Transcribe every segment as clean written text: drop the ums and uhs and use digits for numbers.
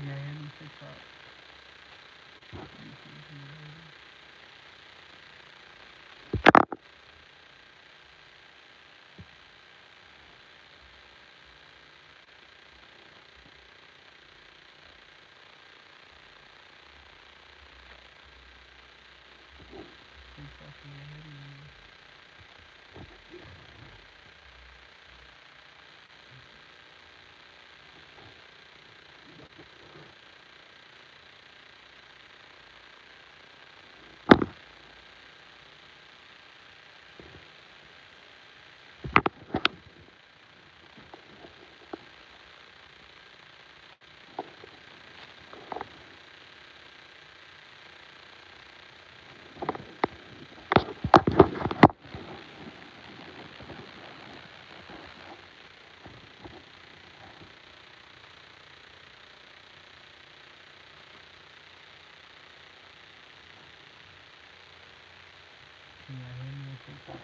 Yeah, I hear me TikTok. TikTok, can you hear me? Can you hear me on TikTok?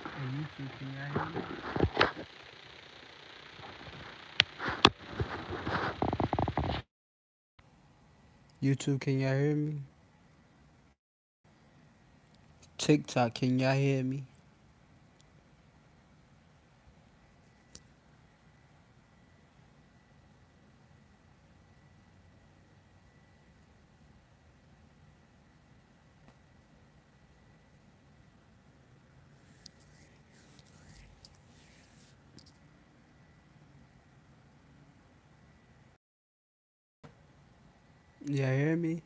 Hey, YouTube, can you hear me? YouTube, can y'all hear me? TikTok, can y'all hear me? Y'all hear me?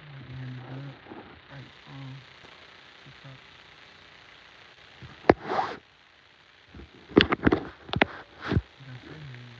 Y'all hear me good? Like, TikTok. Like I said, hear me.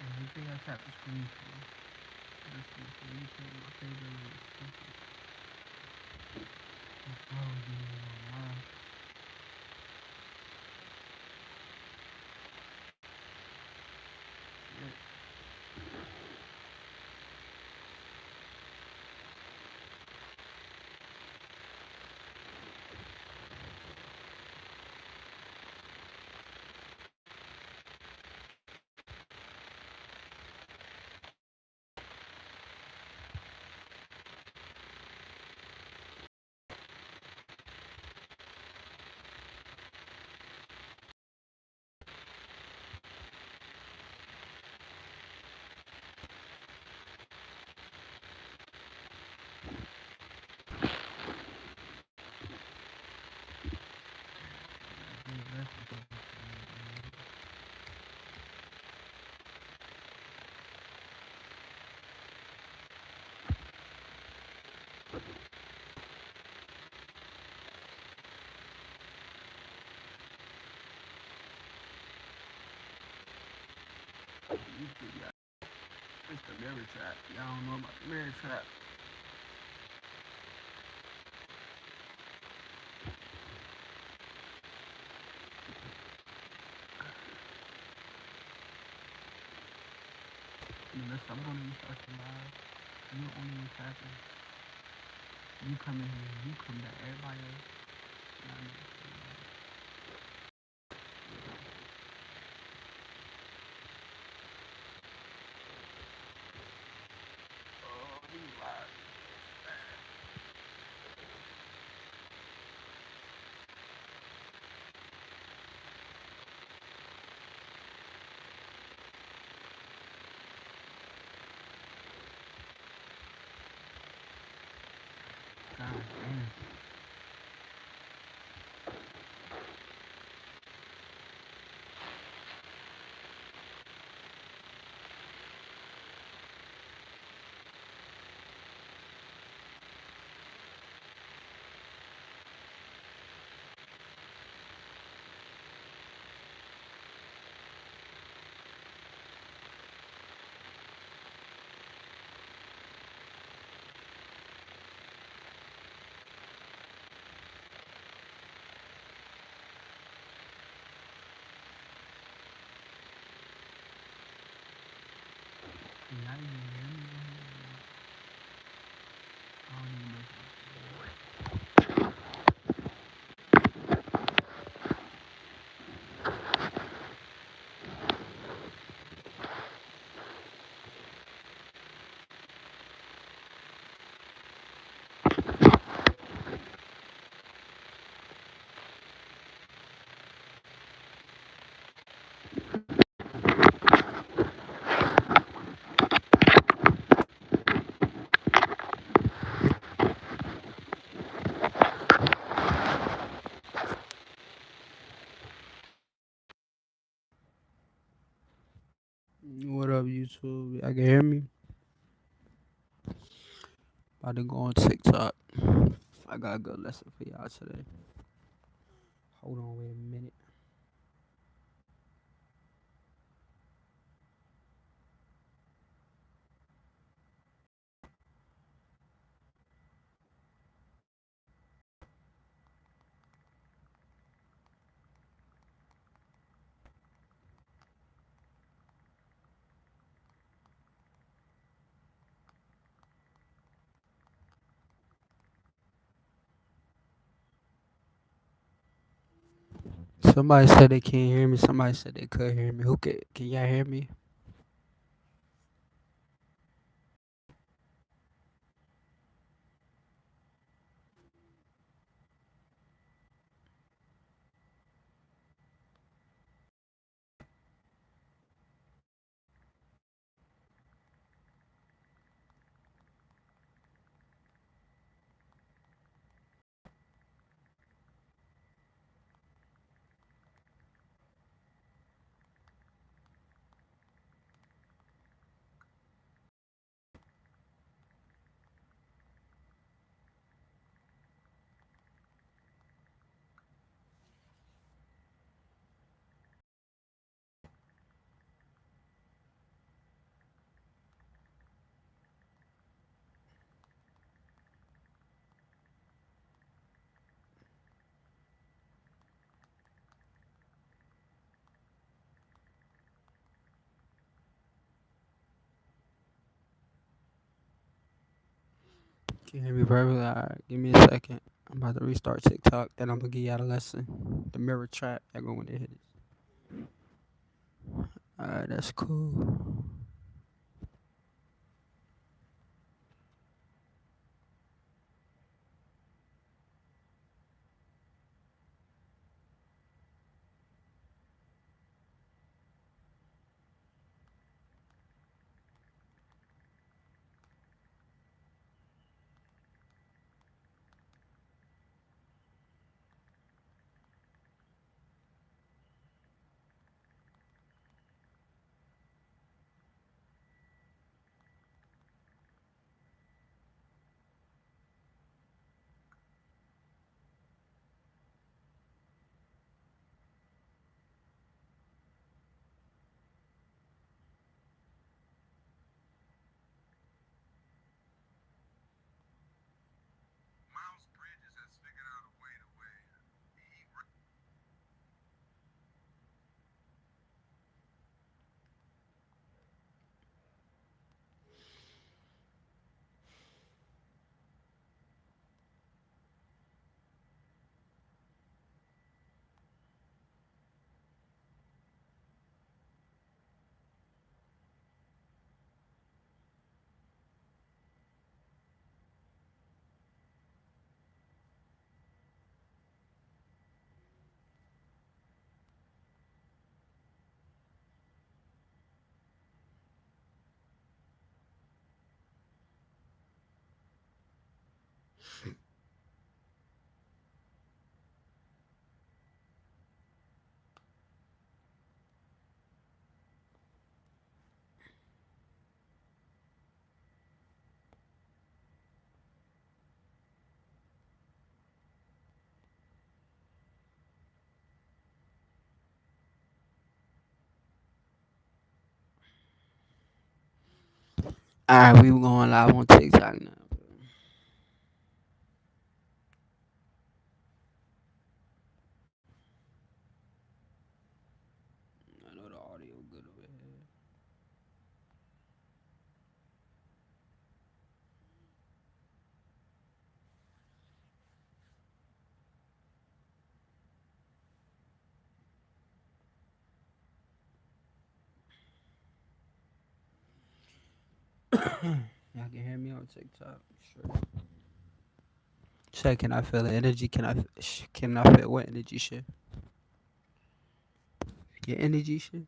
And you think I tapped the screen for? This is the YouTube, my favorite one is stupid. It's so good online. Shit. Yeah, that's the thing. YouTube, yeah. It's the mirror trap. Y'all don't know about the mirror trap. Unless I'm gonna be starting live, you the only one tapping. You come in here, you come back, everybody else. You know what I mean? Oh, these lives. God damn. Now you hear me? I don't even know. What up, YouTube? I can hear me. About to go on TikTok. I got a good lesson for y'all today. Hold on, wait a minute. Somebody said they can't hear me. Somebody said they could hear me. Who can y'all hear me? Can you hear me perfectly? Alright, give me a second. I'm about to restart TikTok. Then I'm gonna give y'all a lesson. The mirror trap. Y'all going to hit it. Alright, that's cool. Alright, we going live on TikTok now. I know the audio good over here. Y'all can hear me on TikTok. Sure. Say, can I feel the energy? Can I feel what energy shit? Your energy shit?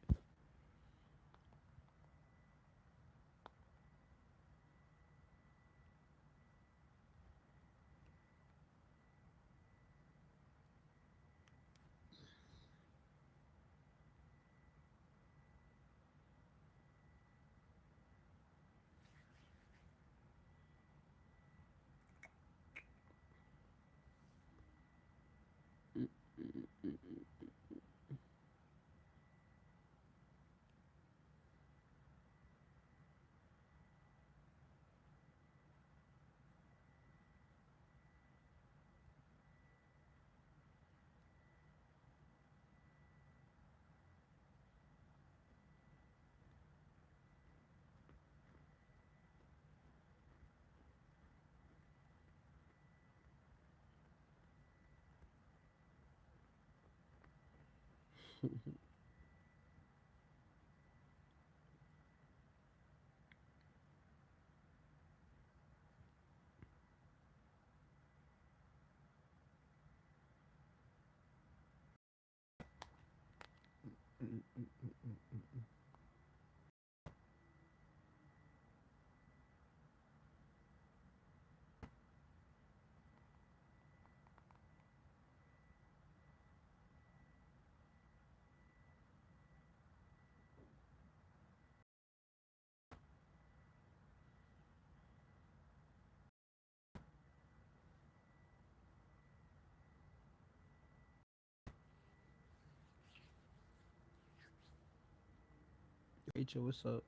Rachel, what's up?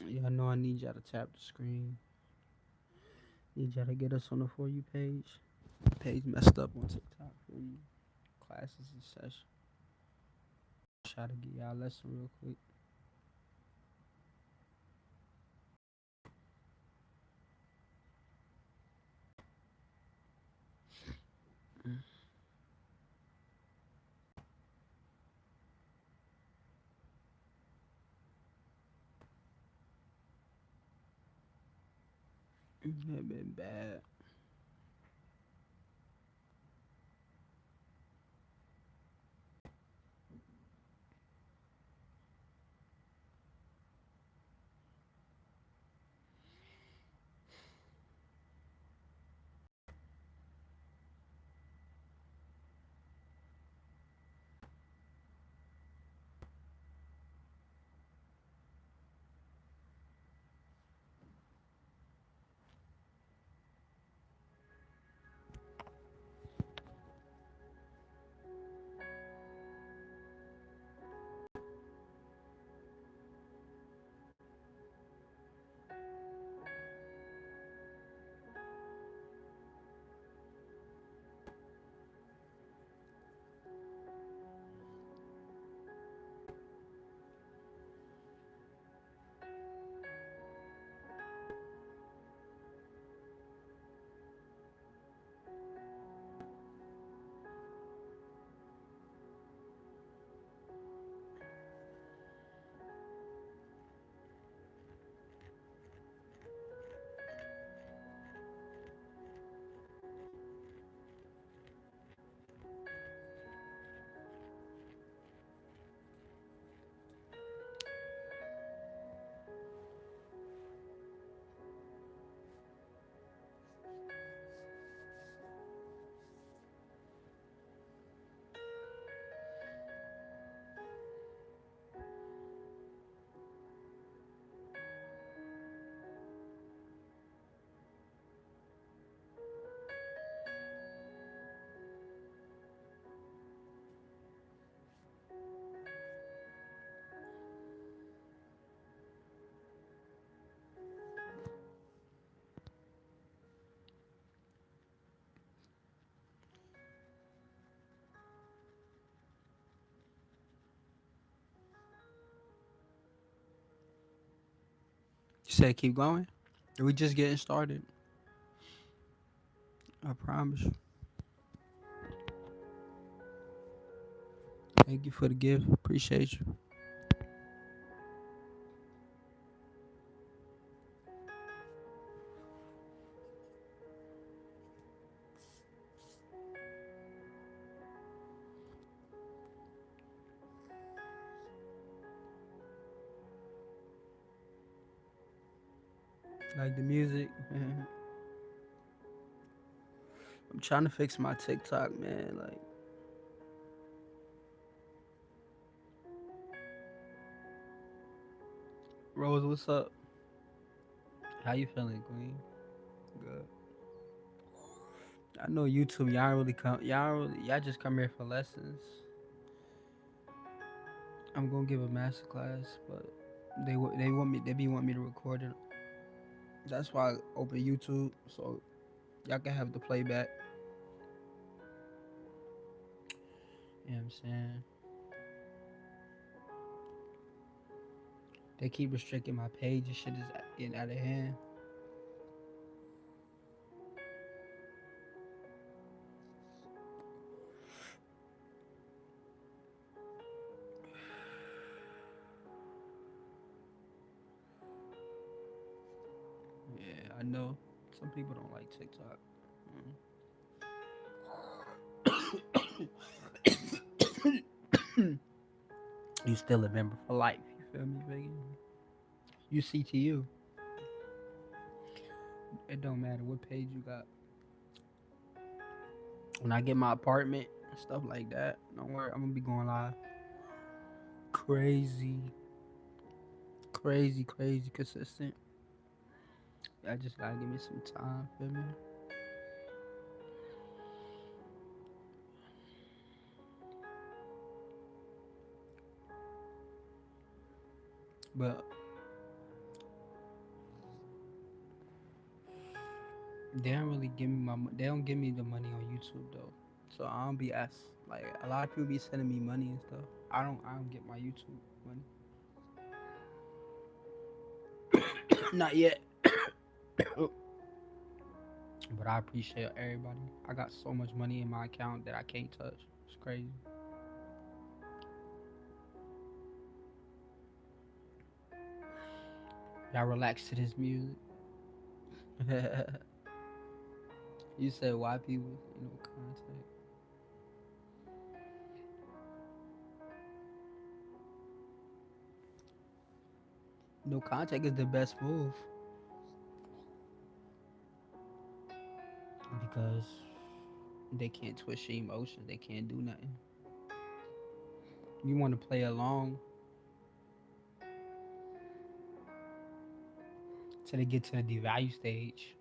Y'all know I need y'all to tap the screen. Need y'all to get us on the For You page. The page messed up on TikTok for you. Classes in session. Try to get y'all a lesson real quick. That been bad. You said keep going. We just getting started. I promise you. Thank you for the gift. Appreciate you. Like the music. I'm trying to fix my TikTok, man. Like, Rose, what's up? How you feeling, Queen? Good. I know YouTube. Y'all really come. Y'all just come here for lessons. I'm gonna give a master class, but they want me. They be want me to record it. That's why I open YouTube so y'all can have the playback. You know what I'm saying? They keep restricting my page. This shit is getting out of hand. Yeah, I know. Some people don't like TikTok. You still a member for life. You feel me, baby? You CTU. It don't matter what page you got. When I get my apartment and stuff like that, don't worry, I'm gonna be going live. Crazy, crazy consistent. I just gotta give me some time, feel me? But they don't really give me they don't give me the money on YouTube though. So I don't be asked like a lot of people be sending me money and stuff. I don't get my YouTube money. Not yet. But I appreciate everybody. I got so much money in my account that I can't touch. It's crazy. Y'all relax to this music. You said why people contact. No contact is the best move because they can't twist your emotions. They can't do nothing. You want to play along till they get to the devalue stage.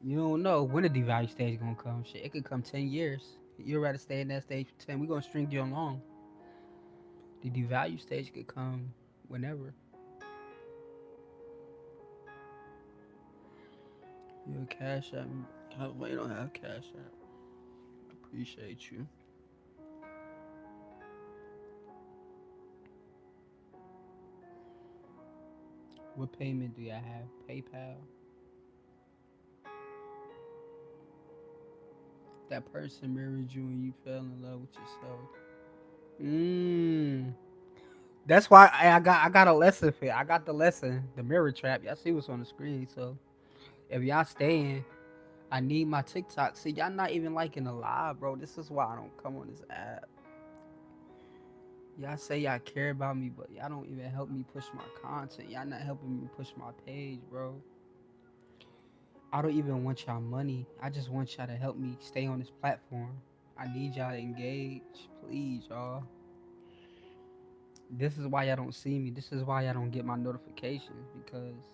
You don't know when the devalue stage gonna come. Shit, it could come 10 years. You'd rather stay in that stage for 10. We're gonna string you along. The devalue stage could come whenever. You a cash app. Why you don't have cash app? Appreciate you. What payment do y'all have? PayPal. That person mirrored you and you fell in love with yourself. Mmm. That's why I got a lesson for you. I got the lesson, the mirror trap. Y'all see what's on the screen. So if y'all staying, I need my TikTok. See, y'all not even liking the live, bro. This is why I don't come on this app. Y'all say y'all care about me, but y'all don't even help me push my content. Y'all not helping me push my page, bro. I don't even want y'all money. I just want y'all to help me stay on this platform. I need y'all to engage, please, y'all. This is why y'all don't see me. This is why y'all don't get my notifications because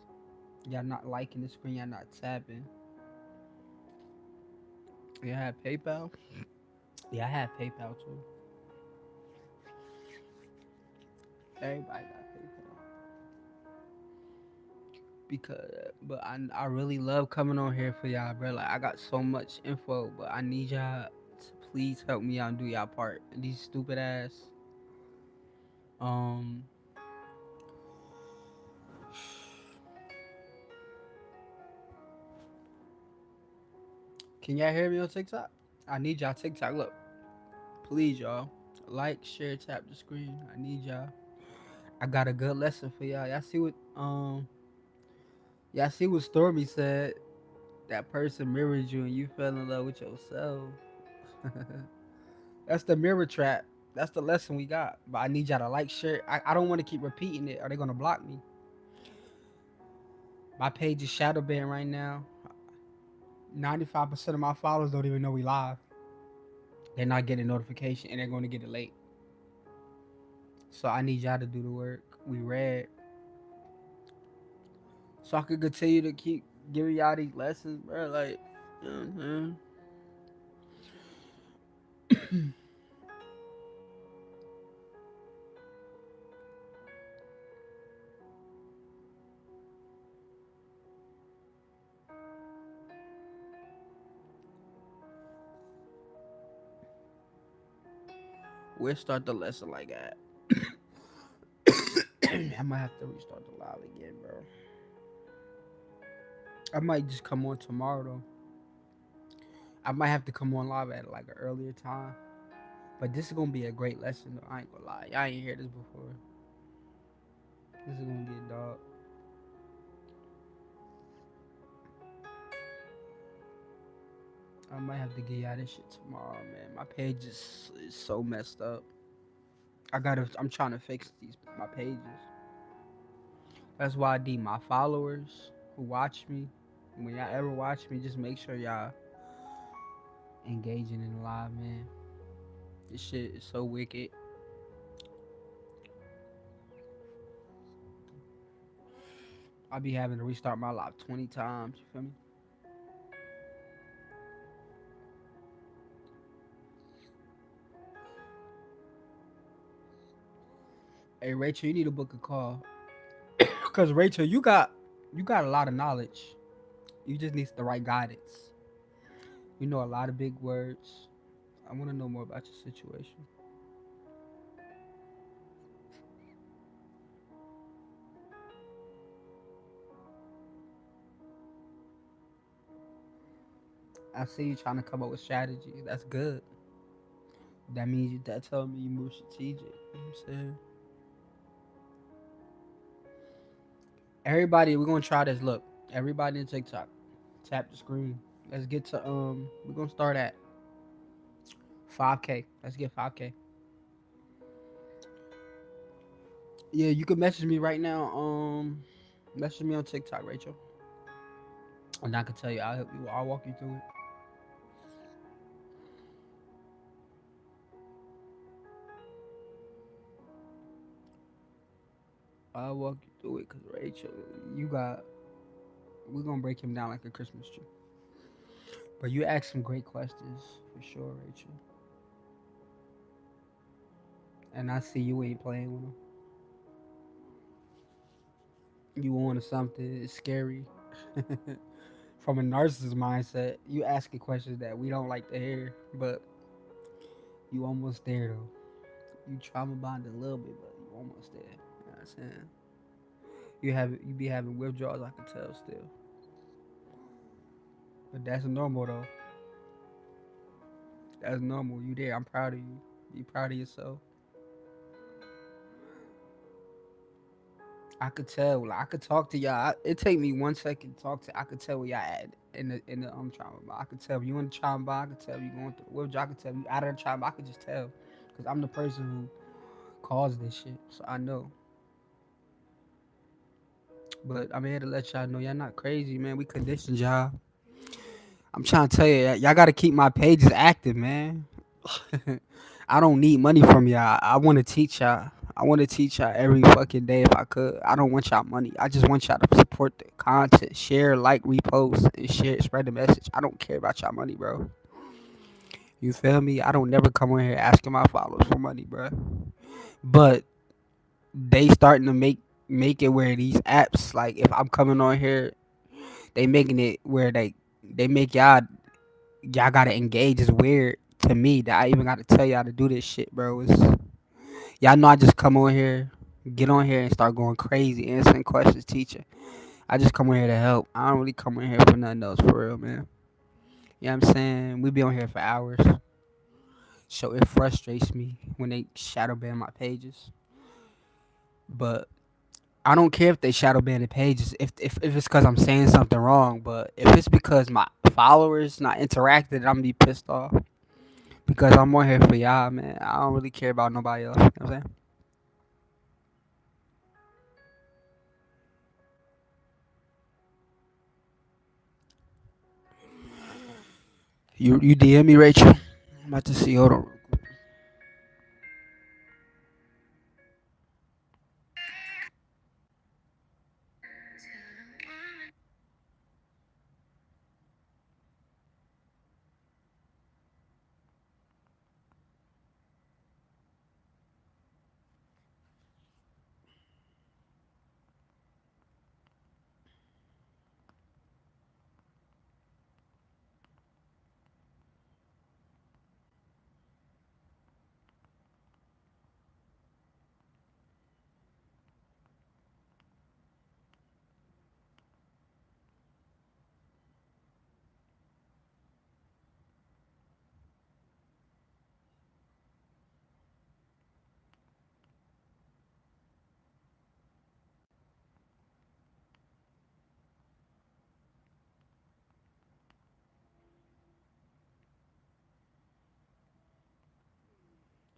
y'all not liking the screen. Y'all not tapping. Y'all have PayPal? Yeah, I have PayPal too. Everybody got PayPal. But I really love coming on here for y'all, bro. Like I got so much info, but I need y'all to please help me out and do y'all part. These stupid ass um Can y'all hear me on TikTok? I need y'all TikTok. Look, please, y'all. Like, share, tap the screen. I need y'all. I got a good lesson for y'all. Y'all see what Stormy said? That person mirrored you and you fell in love with yourself. That's the mirror trap. That's the lesson we got. But I need y'all to like, share. I don't want to keep repeating it. Are they gonna block me? My page is shadow banned right now. 95% of my followers don't even know we live. They're not getting a notification and they're going to get it late. So I need y'all to do the work. We read. So I could continue to keep giving y'all these lessons, bro. Like, you know what I'm saying? We'll start the lesson like that. I might have to restart the live again, bro. I might just come on tomorrow though. I might have to come on live at like an earlier time. But this is gonna be a great lesson though. I ain't gonna lie. Y'all ain't heard this before. This is gonna get dog. I might have to get y'all this shit tomorrow, man. My page is so messed up. I'm trying to fix my pages. That's why I need my followers who watch me. When y'all ever watch me, just make sure y'all engaging in the live, man. This shit is so wicked. I be having to restart my live 20 times. You feel me? Hey Rachel, you need to book a call. Cause Rachel, you got a lot of knowledge. You just need the right guidance. You know a lot of big words. I want to know more about your situation. I see you trying to come up with strategies. That's good. That means that tells me you move strategic. You know what I'm saying? Everybody, we're gonna try this. Look, everybody in TikTok, tap the screen. Let's get to we're gonna start at 5K. Let's get 5K. Yeah, you can message me right now. Message me on TikTok, Rachel, and I can tell you. I'll help you. I'll walk you through it. I'll walk you through it, cause Rachel, you got. We're gonna break him down like a Christmas tree. But you asked some great questions for sure, Rachel. And I see you ain't playing with him. You wanted something. It's scary. From a narcissist mindset, you asking questions that we don't like to hear, but you almost there though. You trauma bonded a little bit, but you almost there. You know what I'm saying? You be having withdrawals, I can tell still. But that's normal though. That's normal. You there. I'm proud of you. Be proud of yourself. I could tell. Like I could talk to y'all. It take me 1 second to talk to. I could tell where y'all at in the trauma bond. I could tell if you in the trauma bond. I could tell you going through withdrawal. I could tell you out of the trauma. I could just tell because I'm the person who caused this shit. So I know. But I'm here to let y'all know y'all not crazy, man. We conditioned y'all. I'm trying to tell you, y'all got to keep my pages active, man. I don't need money from y'all. I want to teach y'all. I want to teach y'all every fucking day if I could. I don't want y'all money. I just want y'all to support the content, share, like, repost, and share, spread the message. I don't care about y'all money, bro. You feel me? I don't never come on here asking my followers for money, bro. But they starting to make it where these apps, like, if I'm coming on here, they making it where they make y'all gotta engage. Is weird to me that I even gotta tell y'all to do this shit, bro. Y'all know I just come on here, get on here and start going crazy, answering questions, teaching. I just come on here to help. I don't really come on here for nothing else, for real, man. You know what I'm saying? We be on here for hours. So it frustrates me when they shadow ban my pages. But I don't care if they shadow ban the pages if it's because I'm saying something wrong. But if it's because my followers not interacting, I'm gonna be pissed off. Because I'm on here for y'all, man. I don't really care about nobody else. You know what I'm saying? You DM me, Rachel? I'm about to see. Hold on.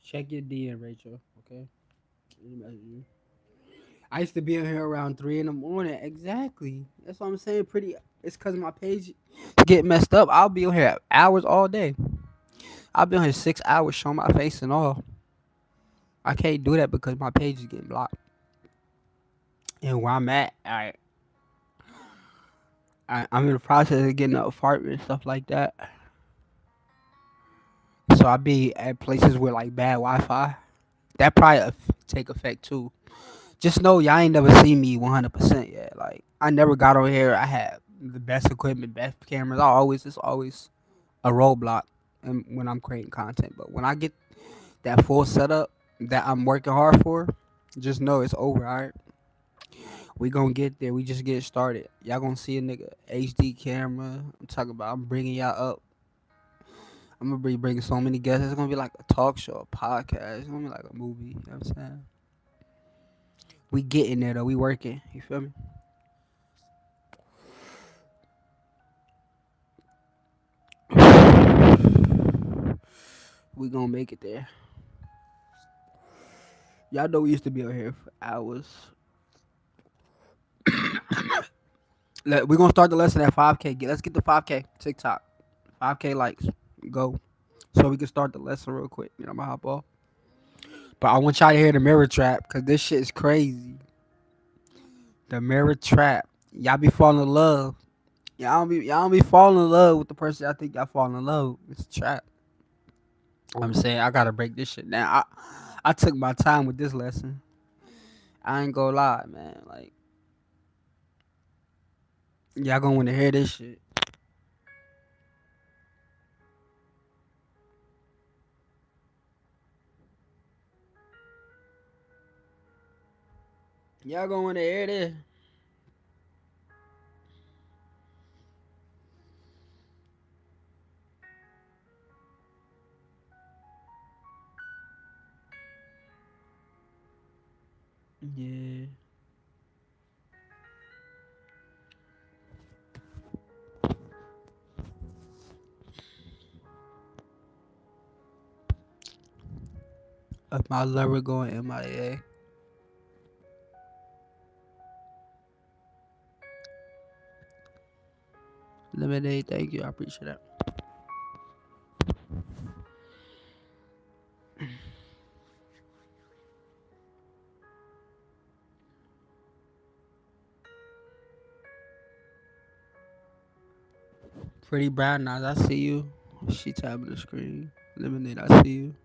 Check your DM, Rachel. Okay. Let me message you. I used to be in here around 3 in the morning. Exactly. That's what I'm saying. Pretty. It's because my page get messed up. I'll be on here hours all day. I'll be on here 6 hours showing my face and all. I can't do that because my page is getting blocked. And where I'm at, I'm in the process of getting an apartment and stuff like that. So I be at places with like bad Wi-Fi. That probably take effect too. Just know y'all ain't never seen me 100% yet. Like I never got on here. I had the best equipment, best cameras. It's always a roadblock when I'm creating content. But when I get that full setup that I'm working hard for, just know it's over. All right, we gonna get there. We just get started. Y'all gonna see a nigga HD camera. I'm talking about. I'm bringing y'all up. I'm gonna be bringing so many guests. It's gonna be like a talk show, a podcast. It's gonna be like a movie. You know what I'm saying? We getting there though. We working. You feel me? We gonna make it there. Y'all know we used to be on here for hours. We gonna start the lesson at 5K. Let's get the 5K TikTok. 5K likes. Go. So we can start the lesson real quick. You know, I'm gonna hop off. But I want y'all to hear the mirror trap because this shit is crazy. The mirror trap. Y'all be falling in love. Y'all don't be falling in love with the person I think y'all falling in love with. It's a trap. I'm saying I gotta break this shit down. I took my time with this lesson. I ain't gonna lie, man. Like y'all gonna want to hear this shit. Y'all gonna want to hear this. Yeah. If my lover going MIA. Lemonade, thank you. I appreciate that. Pretty brown eyes, I see you. She tapping the screen. Lemonade, I see you.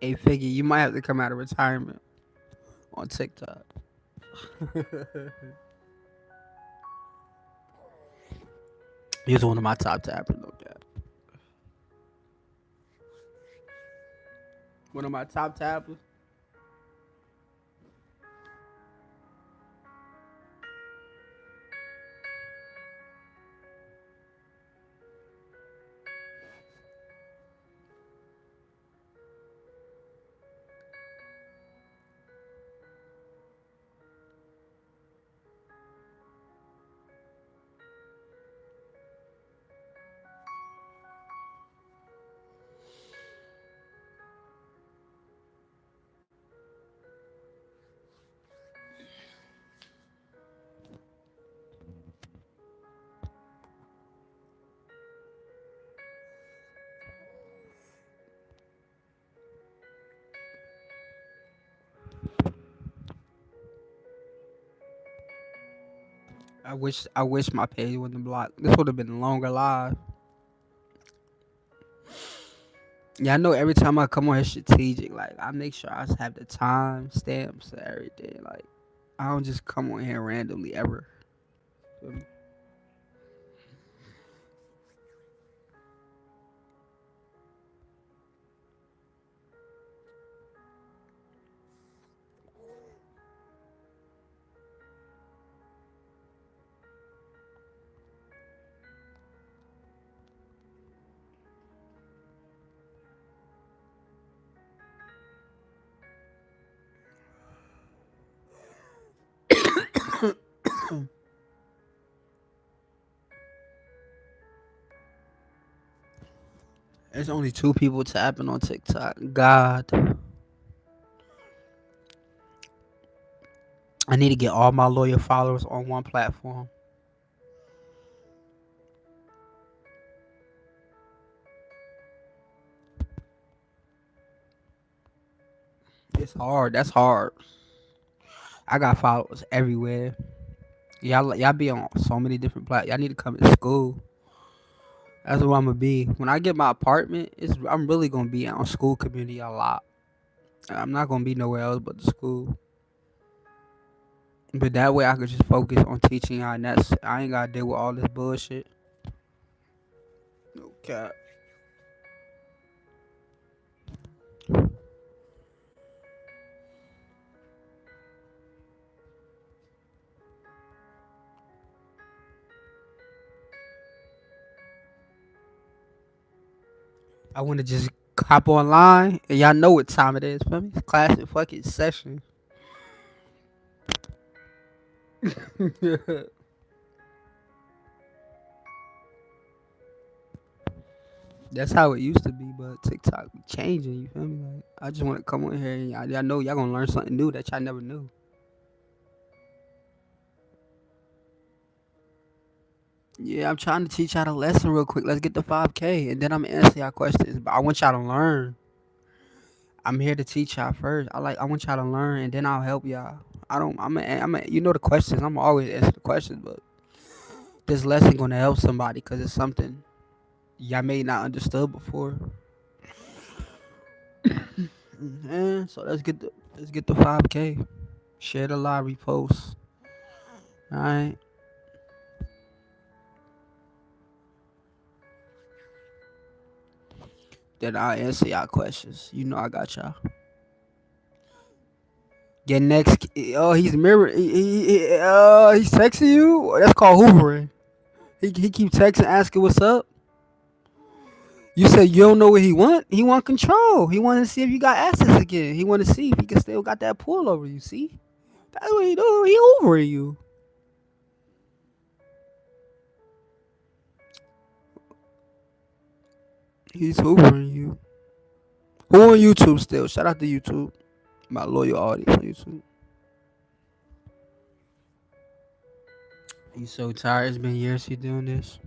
Hey, Figgy, you might have to come out of retirement on TikTok. He's one of my top tappers, no cap. One of my top tappers. I wish my page wasn't blocked. This would have been longer live. Yeah, I know every time I come on here strategic, like I make sure I have the time stamps and everything. Like I don't just come on here randomly ever. Feel me? There's only two people tapping on TikTok. God, I need to get all my loyal followers on one platform. It's hard. That's hard. I got followers everywhere. Y'all be on so many different platforms. Y'all need to come to school. That's where I'm gonna be. When I get my apartment, I'm really gonna be on school community a lot. I'm not gonna be nowhere else but the school. But that way I could just focus on teaching y'all, and that's I ain't gotta deal with all this bullshit. Okay. I wanna just hop online and y'all know what time it is for me. Classic fucking session. That's how it used to be, but TikTok be changing. You feel me? Like I just want to come on here and y'all know y'all gonna learn something new that y'all never knew. Yeah, I'm trying to teach y'all a lesson real quick. Let's get the 5K, and then I'm gonna answer y'all questions. But I want y'all to learn. I'm here to teach y'all first. I want y'all to learn, and then I'll help y'all. I don't. You know the questions. I'm always answer the questions, but this lesson gonna help somebody because it's something y'all may not understood before. So let's get the 5K. Share the live, repost. All right. Then I'll answer y'all questions. You know I got y'all. Get next. Oh, he's mirror. He's texting you. That's called hoovering. He keep texting, asking what's up. You said you don't know what he want. He want control. He want to see if you got assets again. He want to see if he can still got that pull over you. See, that's what he do. He hoovering you. He's hoovering you. Who on YouTube still? Shout out to YouTube. My loyal audience on YouTube. He's so tired. It's been years he doing this.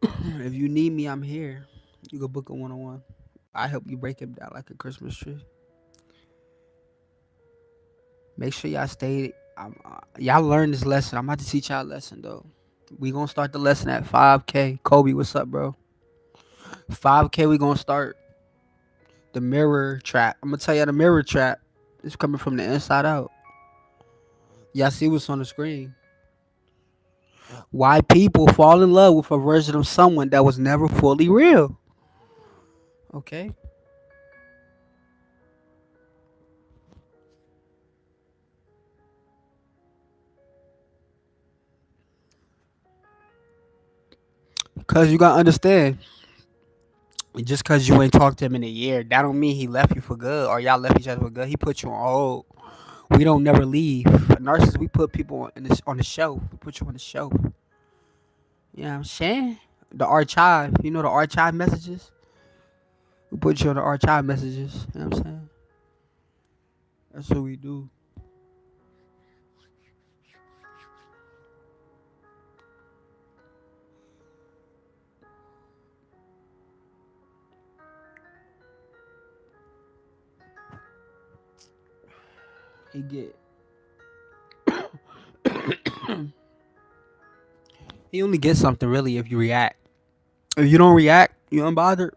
If you need me, I'm here. You go book a 1-on-1. I help you break him down like a Christmas tree. Make sure y'all stay. Y'all learn this lesson. I'm about to teach y'all a lesson though. We gonna start the lesson at 5K. Kobe, what's up, bro? 5K. We gonna start the mirror trap. I'm gonna tell y'all the mirror trap. It's coming from the inside out. Y'all see what's on the screen? Why people fall in love with a version of someone that was never fully real. Okay. Cause you gotta understand. Just cause you ain't talked to him in a year, that don't mean he left you for good or y'all left each other for good. He put you on hold. We don't never leave. Narcissists, we put people on the shelf. We put you on the shelf. You know what I'm saying? The archive. You know the archive messages? We put you on the archive messages. You know what I'm saying? That's what we do. He get he only gets something really if you react. If you don't react, you unbothered.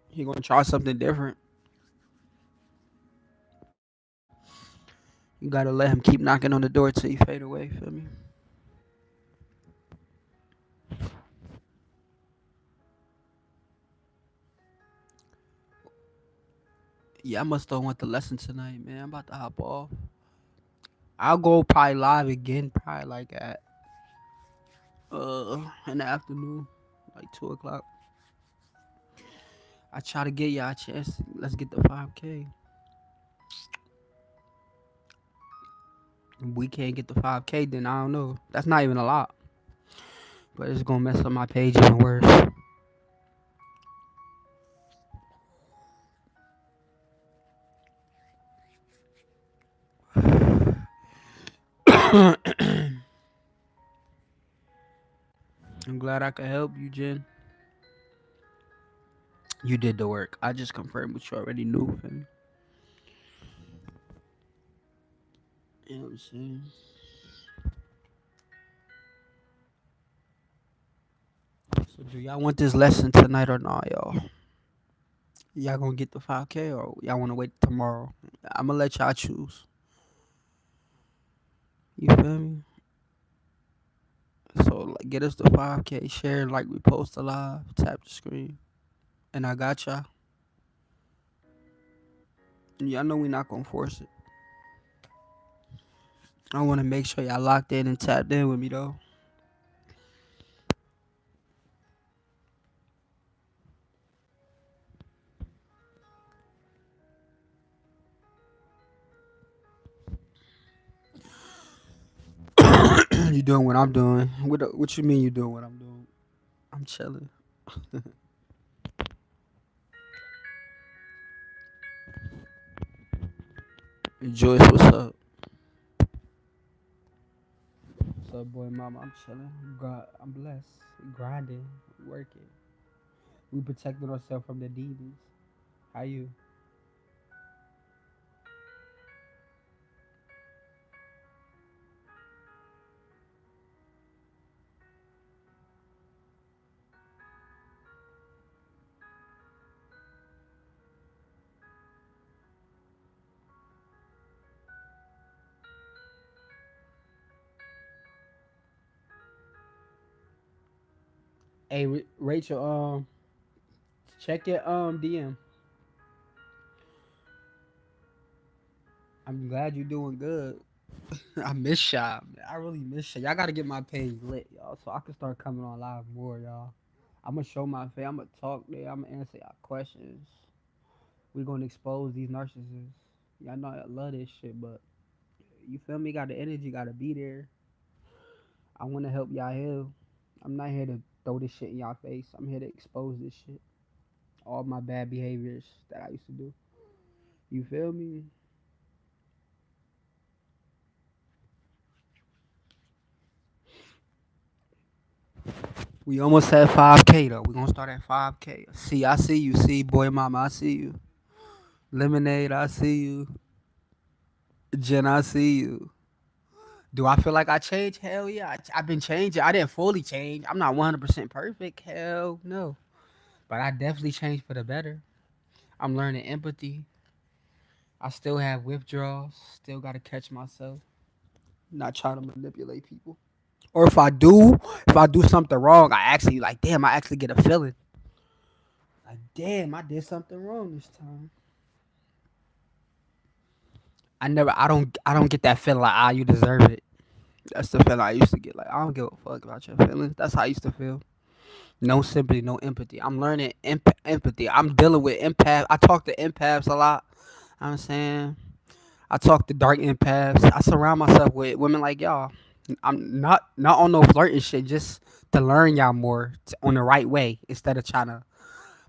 He gonna try something different. You gotta let him keep knocking on the door till you fade away. Feel me? Yeah, I must have went the lesson tonight, man. I'm about to hop off. I'll go probably live again, probably like at in the afternoon, like 2 o'clock. I try to get y'all a chance. Let's get the 5K. If we can't get the 5K, then I don't know. That's not even a lot, but it's gonna mess up my page even worse. I'm glad I could help you, Jen. You did the work. I just confirmed what you already knew. Feel me? You know what I'm saying? So, do y'all want this lesson tonight or not, y'all? Y'all gonna get the 5K or y'all wanna wait tomorrow? I'm gonna let y'all choose. You feel me? So, like, get us the 5K, share, like, we post a live, tap the screen, and I got y'all. And y'all know we not gonna force it. I wanna make sure y'all locked in and tapped in with me, though. You doing what I'm doing? What you mean you doing what I'm doing? I'm chilling. Joyce, what's up? What's up, boy, mama? I'm chilling. I'm blessed. Grinding, working. We protected ourselves from the demons. How you? Hey, Rachel. Check your DM. I'm glad you're doing good. I miss y'all. Man. I really miss y'all. Y'all gotta get my page lit, y'all, so I can start coming on live more, y'all. I'm gonna show my face. I'm gonna talk there. I'm gonna answer y'all questions. We gonna expose these narcissists. Y'all know I love this shit, but you feel me? Got the energy, gotta be there. I wanna help y'all heal. I'm not here to throw this shit in y'all face. I'm here to expose this shit. All my bad behaviors that I used to do. You feel me? We almost had 5K though. We gonna start at 5K. See, I see you. See, boy, mama, I see you. Lemonade, I see you. Jen, I see you. Do I feel like I changed? Hell yeah, I've been changing. I didn't fully change. I'm not 100% perfect. Hell no, but I definitely changed for the better. I'm learning empathy. I still have withdrawals. Still gotta catch myself. Not trying to manipulate people. Or if I do something wrong, I actually like, damn, I actually get a feeling. Like, damn, I did something wrong this time. I don't get that feeling like, you deserve it. That's the feeling I used to get. Like, I don't give a fuck about your feelings. That's how I used to feel. No sympathy, no empathy. I'm learning empathy. I'm dealing with empath. I talk to empaths a lot. I'm saying I talk to dark empaths. I surround myself with women like y'all. I'm not on no flirting shit. Just to learn y'all more on the right way instead of trying to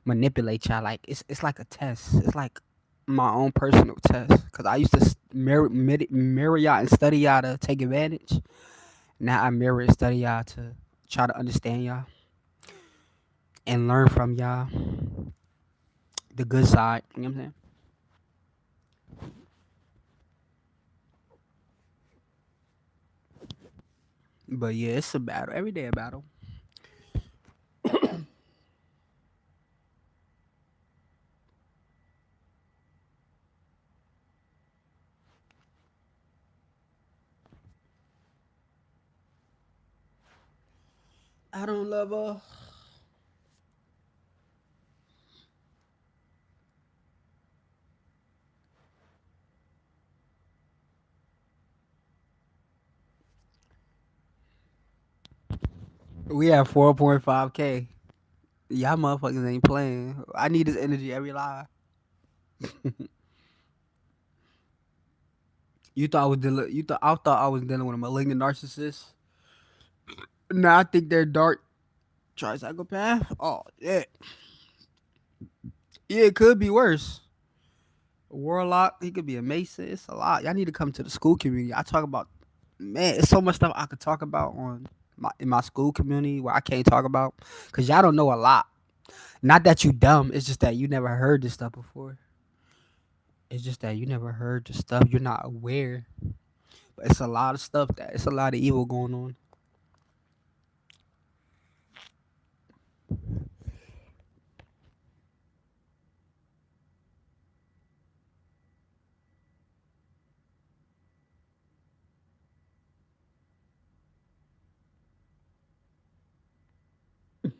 manipulate y'all. Like it's like a test. It's like my own personal test. Cause I used to mirror y'all and study y'all to take advantage. Now I mirror and study y'all to try to understand y'all and learn from y'all the good side. You know what I'm saying? But yeah, it's a battle. Every day a battle. I don't love her. We have 4.5K. Y'all motherfuckers ain't playing. I need this energy every live. I thought I was dealing with a malignant narcissist. Now I think they're dark psychopath. Oh yeah. Yeah, it could be worse. A warlock, he could be a mason. It's a lot. Y'all need to come to the school community. I talk about, man, it's so much stuff I could talk about on in my school community where I can't talk about because y'all don't know a lot. Not that you dumb, it's just that you never heard this stuff before. It's just that you never heard the stuff. You're not aware. But it's a lot of stuff that it's a lot of evil going on.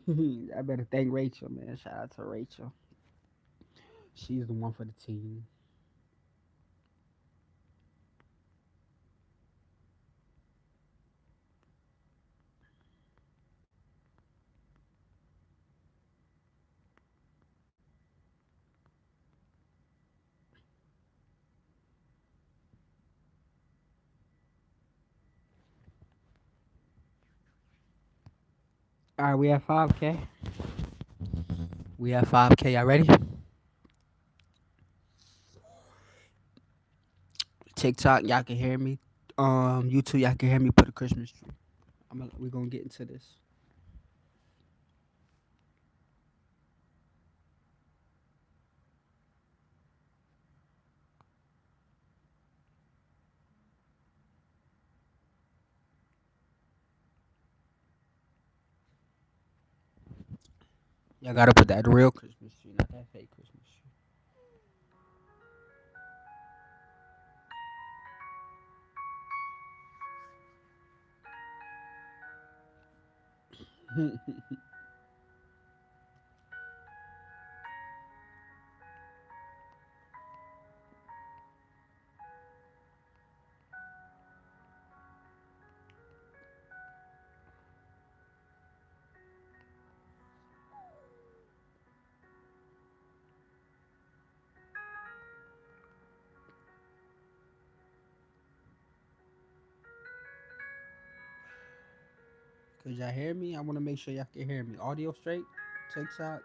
I better thank Rachel, man. Shout out to Rachel. She's the one for the team. All right, we have 5K. We have 5K. Y'all ready? TikTok, y'all can hear me. YouTube, y'all can hear me. Put a Christmas tree. We're gonna get into this. Y'all gotta put that real Christmas tree, not that fake Christmas tree. Could y'all hear me? I want to make sure y'all can hear me. Audio straight. TikTok,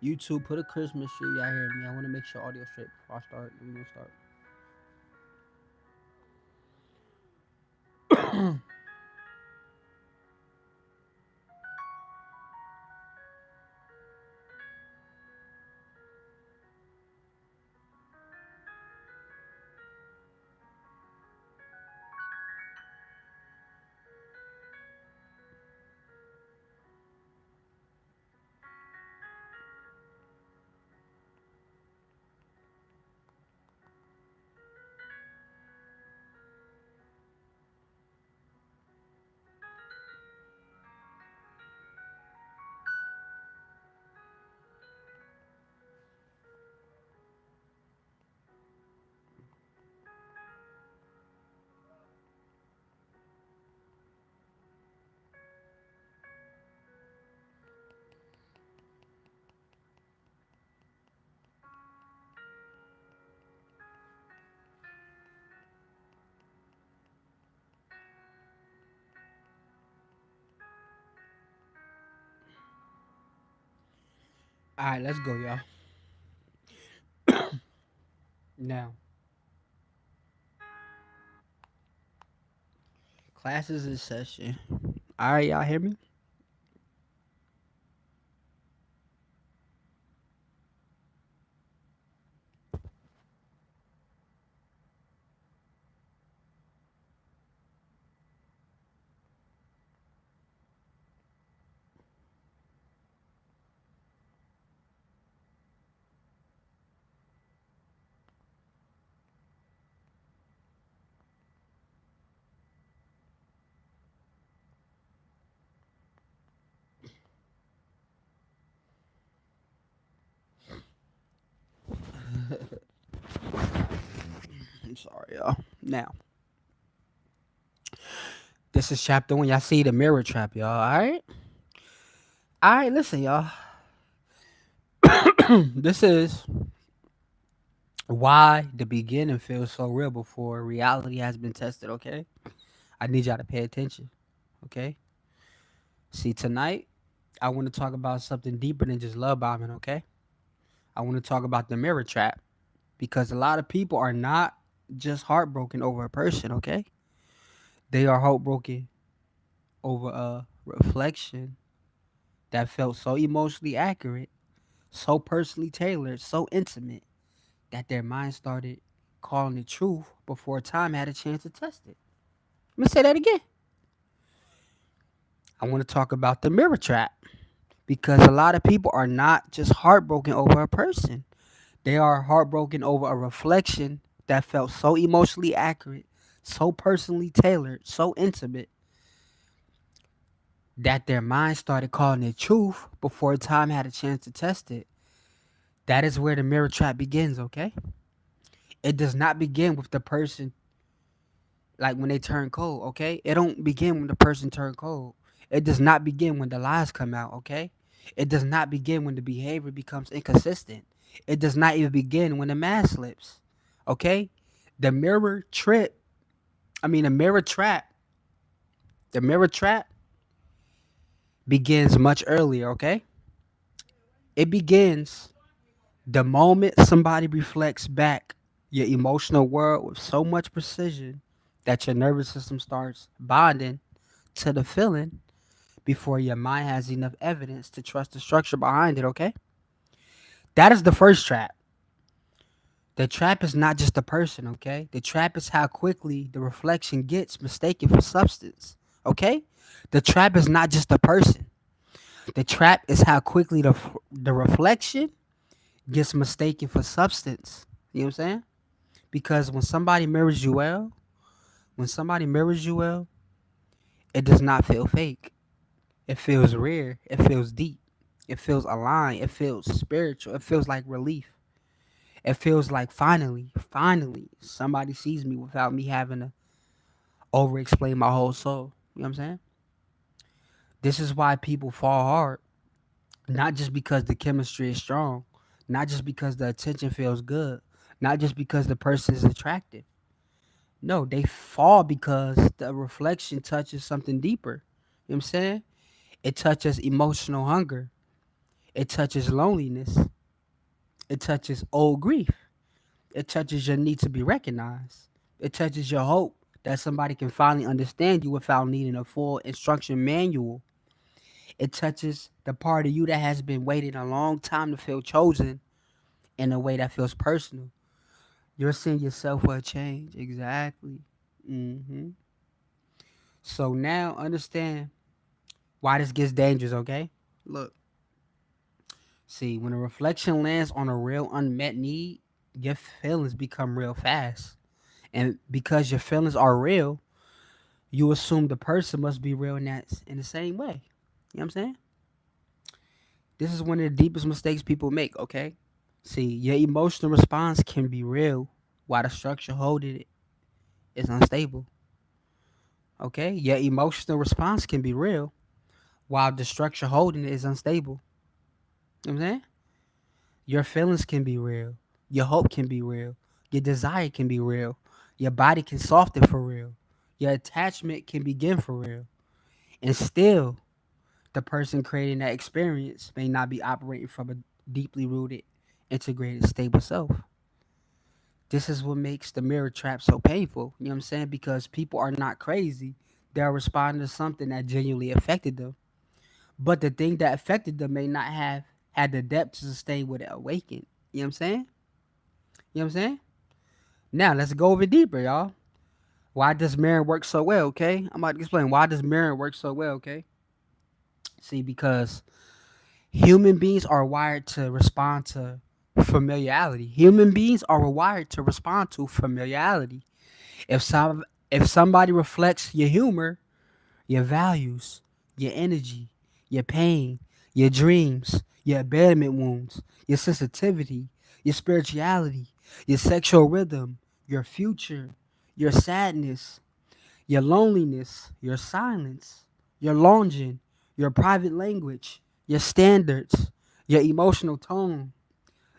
YouTube, put a Christmas tree. Y'all hear me? I want to make sure audio straight before I start. I'm gonna start. All right, let's go, y'all. Now, classes in session. All right, y'all hear me? I'm sorry, y'all. Now, this is chapter one. Y'all see the mirror trap, y'all. All right. All right. Listen, y'all. This is why the beginning feels so real before reality has been tested. Okay. I need y'all to pay attention. Okay. See, tonight I want to talk about something deeper than just love bombing. Okay. I want to talk about the mirror trap because a lot of people are not just heartbroken over a person. Okay. They are heartbroken over a reflection that felt so emotionally accurate, so personally tailored, so intimate that their mind started calling it truth before time had a chance to test it. Let me say that again. I want to talk about the mirror trap because a lot of people are not just heartbroken over a person. They are heartbroken over a reflection that felt so emotionally accurate, so personally tailored, so intimate that their mind started calling it truth before time had a chance to test it. That is where the mirror trap begins, okay? It does not begin with the person like when they turn cold, okay? It don't begin when the person turn cold. It does not begin when the lies come out, okay? It does not begin when the behavior becomes inconsistent. It does not even begin when the mask slips, okay? The mirror trip, the mirror trap, the mirror trap begins much earlier, okay? It begins the moment somebody reflects back your emotional world with so much precision that your nervous system starts bonding to the feeling before your mind has enough evidence to trust the structure behind it, okay? That is the first trap. The trap is not just the person, okay? The trap is how quickly the reflection gets mistaken for substance, okay? The trap is not just the person. The trap is how quickly the reflection gets mistaken for substance. You know what I'm saying? Because when somebody mirrors you well, it does not feel fake. It feels rare. It feels deep. It feels aligned. It feels spiritual. It feels like relief. It feels like finally, somebody sees me without me having to over explain my whole soul. You know what I'm saying? This is why people fall hard. Not just because the chemistry is strong, not just because the attention feels good, not just because the person is attractive. No, they fall because the reflection touches something deeper. You know what I'm saying? It touches emotional hunger. It touches loneliness. It touches old grief. It touches your need to be recognized. It touches your hope that somebody can finally understand you without needing a full instruction manual. It touches the part of you that has been waiting a long time to feel chosen in a way that feels personal. You're seeing yourself for a change. Exactly. So now understand why this gets dangerous, okay? Look, see, when a reflection lands on a real unmet need, your feelings become real fast. And because your feelings are real, you assume the person must be real in the same way. You know what I'm saying? This is one of the deepest mistakes people make, okay? See, your emotional response can be real while the structure holding it is unstable. Okay? Your emotional response can be real while the structure holding it is unstable. You know what I'm saying? Your feelings can be real. Your hope can be real. Your desire can be real. Your body can soften for real. Your attachment can begin for real. And still, the person creating that experience may not be operating from a deeply rooted, integrated, stable self. This is what makes the mirror trap so painful. You know what I'm saying? Because people are not crazy. They're responding to something that genuinely affected them. But the thing that affected them may not have had the depth to sustain what it awakened. You know what I'm saying? You know what I'm saying? Now let's go over deeper, y'all. Why does mirror work so well, okay? I'm about to explain why does mirror work so well, okay? See, because human beings are wired to respond to familiarity. Human beings are wired to respond to familiarity. If some if somebody reflects your humor, your values, your energy, your pain, your dreams, your abandonment wounds, your sensitivity, your spirituality, your sexual rhythm, your future, your sadness, your loneliness, your silence, your longing, your private language, your standards, your emotional tone,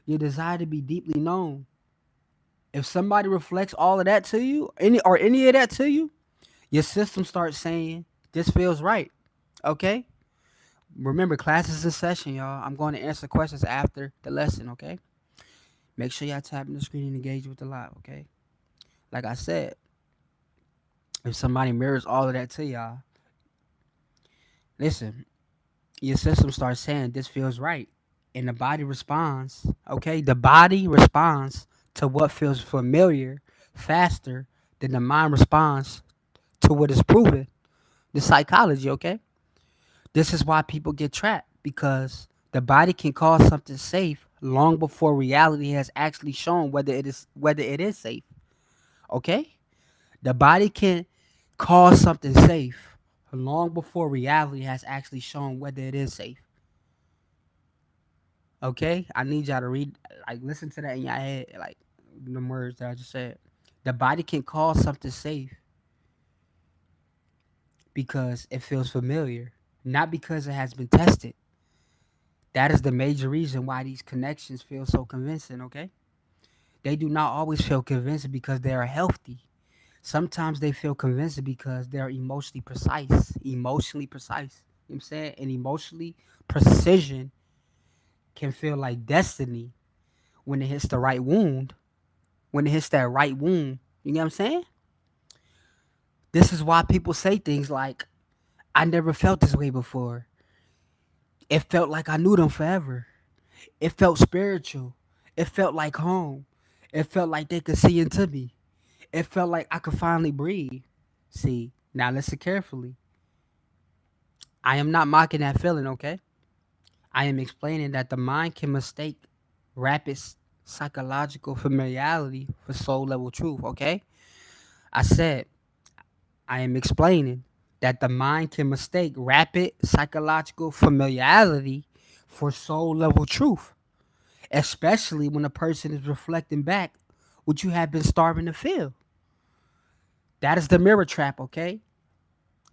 your desire to be deeply known. If somebody reflects all of that to you, any of that to you, your system starts saying, this feels right. Okay? Remember, class is in session, y'all. I'm going to answer questions after the lesson, okay? Make sure y'all tap in the screen and engage with the live, okay? Like I said, if somebody mirrors all of that to y'all, listen, your system starts saying this feels right. And the body responds, okay? The body responds to what feels familiar faster than the mind responds to what is proven. The psychology, okay? This is why people get trapped because the body can call something safe long before reality has actually shown whether it is safe. Okay? The body can call something safe long before reality has actually shown whether it is safe. Okay? I need y'all to read, like, listen to that in your head, like the words that I just said. The body can call something safe because it feels familiar, not because it has been tested. That is the major reason why these connections feel so convincing, okay? They do not always feel convincing because they are healthy. Sometimes they feel convincing because they're emotionally precise. Emotionally precise. You know what I'm saying? And emotionally precision can feel like destiny when it hits the right wound. When it hits that right wound. You know what I'm saying? This is why people say things like, I never felt this way before. It felt like I knew them forever. It felt spiritual. It felt like home. It felt like they could see into me. It felt like I could finally breathe. See, now listen carefully. I am not mocking that feeling, okay? I am explaining that the mind can mistake rapid psychological familiarity for soul level truth, okay? I said, I am explaining that the mind can mistake rapid psychological familiarity for soul level truth, especially when a person is reflecting back what you have been starving to feel. That is the mirror trap, okay?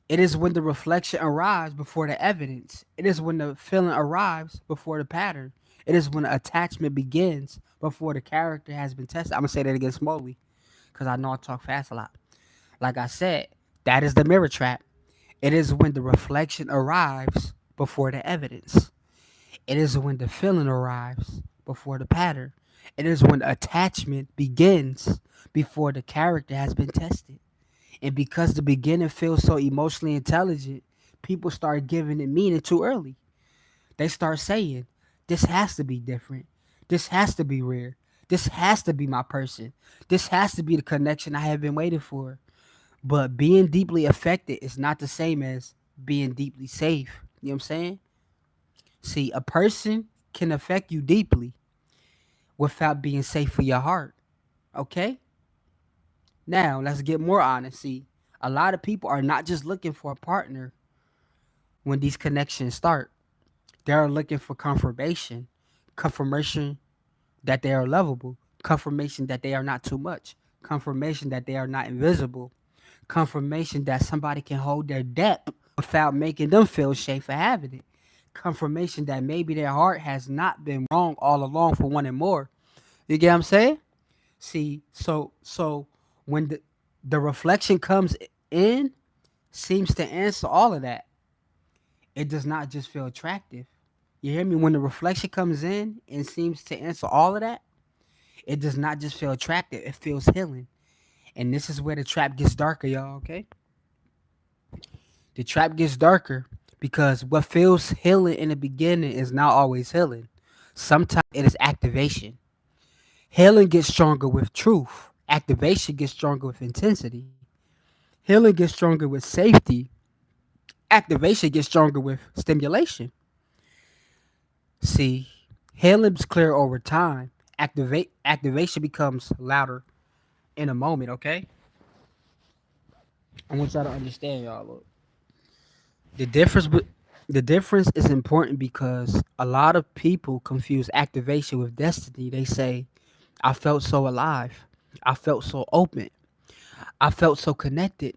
It is when the reflection arrives before the evidence. It is when the feeling arrives before the pattern. It is when the attachment begins before the character has been tested. I'm going to say that again slowly because I know I talk fast a lot. Like I said, that is the mirror trap. It is when the reflection arrives before the evidence. It is when the feeling arrives before the pattern. It is when attachment begins before the character has been tested. And because the beginning feels so emotionally intelligent, people start giving it meaning too early. They start saying, this has to be different. This has to be rare. This has to be my person. This has to be the connection I have been waiting for. But being deeply affected is not the same as being deeply safe. You know what I'm saying? See, a person can affect you deeply without being safe for your heart. Okay? Now, let's get more honest. See, a lot of people are not just looking for a partner when these connections start. They are looking for confirmation that they are lovable, confirmation that they are not too much, confirmation that they are not invisible, confirmation that somebody can hold their depth without making them feel safe for having it, confirmation that maybe their heart has not been wrong all along for wanting more. You get what I'm saying? See, so when the reflection comes in, seems to answer all of that. It does not just feel attractive. You hear me? When the reflection comes in and seems to answer all of that, it does not just feel attractive. It feels healing. And this is where the trap gets darker, y'all. Okay, the trap gets darker because what feels healing in the beginning is not always healing. Sometimes it is activation. Healing gets stronger with truth. Activation gets stronger with intensity. Healing gets stronger with safety. Activation gets stronger with stimulation. See, healing's clear over time. Activation becomes louder in a moment. Okay, I want y'all to understand, y'all. Look, the difference, the difference is important because a lot of people confuse activation with destiny. They say, "I felt so alive." I felt so open. I felt so connected.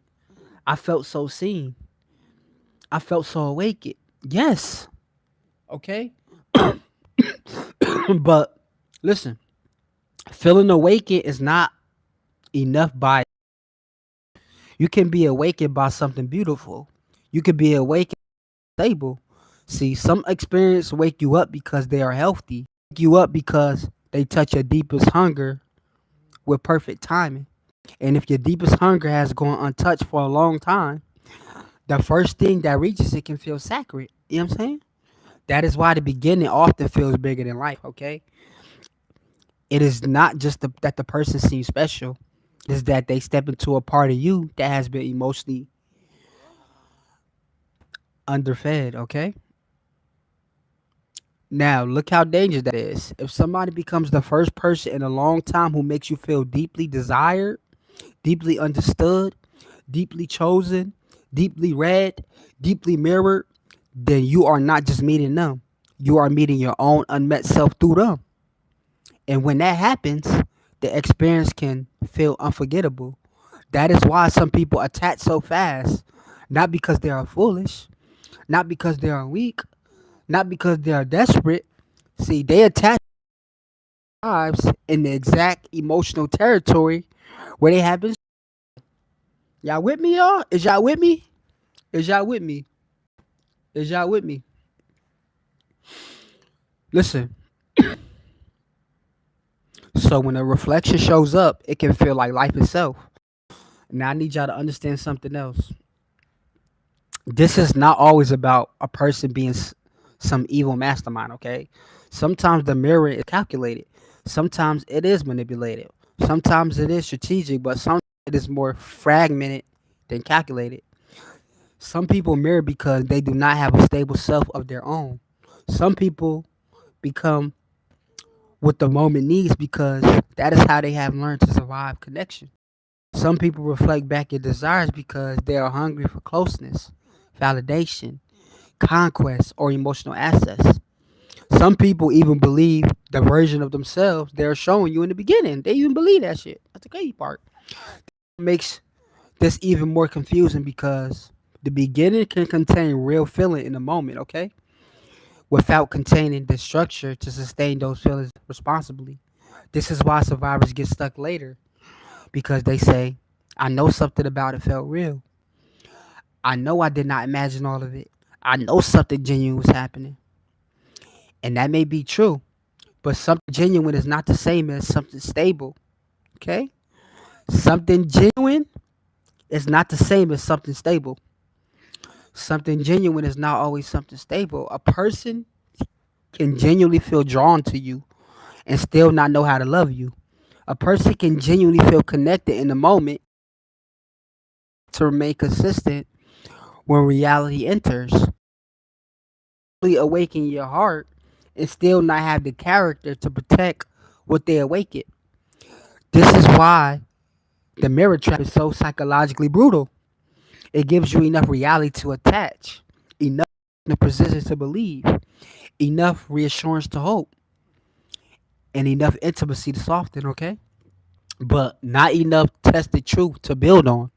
I felt so seen. I felt so awakened. Yes. Okay. But listen, feeling awakened is not enough by you can be awakened by something beautiful. You can be awakened stable. See, some experience wake you up because they are healthy. Wake you up because they touch your deepest hunger with perfect timing. And if your deepest hunger has gone untouched for a long time, the first thing that reaches it can feel sacred. You know what I'm saying? That is why the beginning often feels bigger than life, okay? It is not just that the person seems special, it's that they step into a part of you that has been emotionally underfed, okay? Now, look how dangerous that is. If somebody becomes the first person in a long time who makes you feel deeply desired, deeply understood, deeply chosen, deeply read, deeply mirrored, then you are not just meeting them. You are meeting your own unmet self through them. And when that happens, the experience can feel unforgettable. That is why some people attach so fast. Not because they are foolish, not because they are weak, not because they are desperate. See, they attach lives in the exact emotional territory where they have been. Y'all with me, y'all? Is y'all with me? Is y'all with me? Is y'all with me? Listen, so when a reflection shows up, it can feel like life itself. Now I need y'all to understand something else. This is not always about a person being some evil mastermind, okay? Sometimes the mirror is calculated. Sometimes it is manipulated. Sometimes it is strategic, but sometimes it is more fragmented than calculated. Some people mirror because they do not have a stable self of their own. Some people become what the moment needs because that is how they have learned to survive connection. Some people reflect back at desires because they are hungry for closeness, validation, conquest, or emotional access. Some people even believe the version of themselves they're showing you in the beginning. They even believe that shit. That's the crazy part. It makes this even more confusing because the beginning can contain real feeling in the moment, okay? Without containing the structure to sustain those feelings responsibly. This is why survivors get stuck later because they say, I know something about it felt real. I know I did not imagine all of it. I know something genuine was happening. And that may be true, but something genuine is not the same as something stable. Okay? Something genuine is not the same as something stable. Something genuine is not always something stable. A person can genuinely feel drawn to you and still not know how to love you. A person can genuinely feel connected in the moment to remain consistent when reality enters. Really awaken your heart and still not have the character to protect what they awaken. This is why the mirror trap is so psychologically brutal. It gives you enough reality to attach, enough in a position to believe, enough reassurance to hope, and enough intimacy to soften, okay? But not enough tested truth to build on.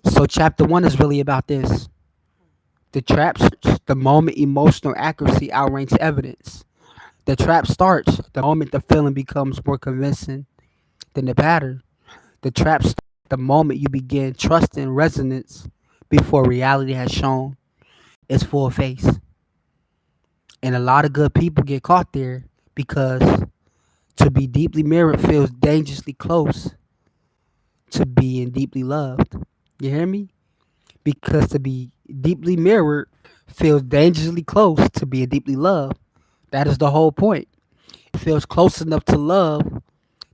So chapter one is really about this. The trap starts the moment emotional accuracy outranks evidence. The trap starts the moment the feeling becomes more convincing than the pattern. The trap starts the moment you begin trusting resonance before reality has shown its full face. And a lot of good people get caught there because to be deeply mirrored feels dangerously close to being deeply loved. You hear me? Because to be deeply mirrored feels dangerously close to being deeply loved. That is the whole point. It feels close enough to love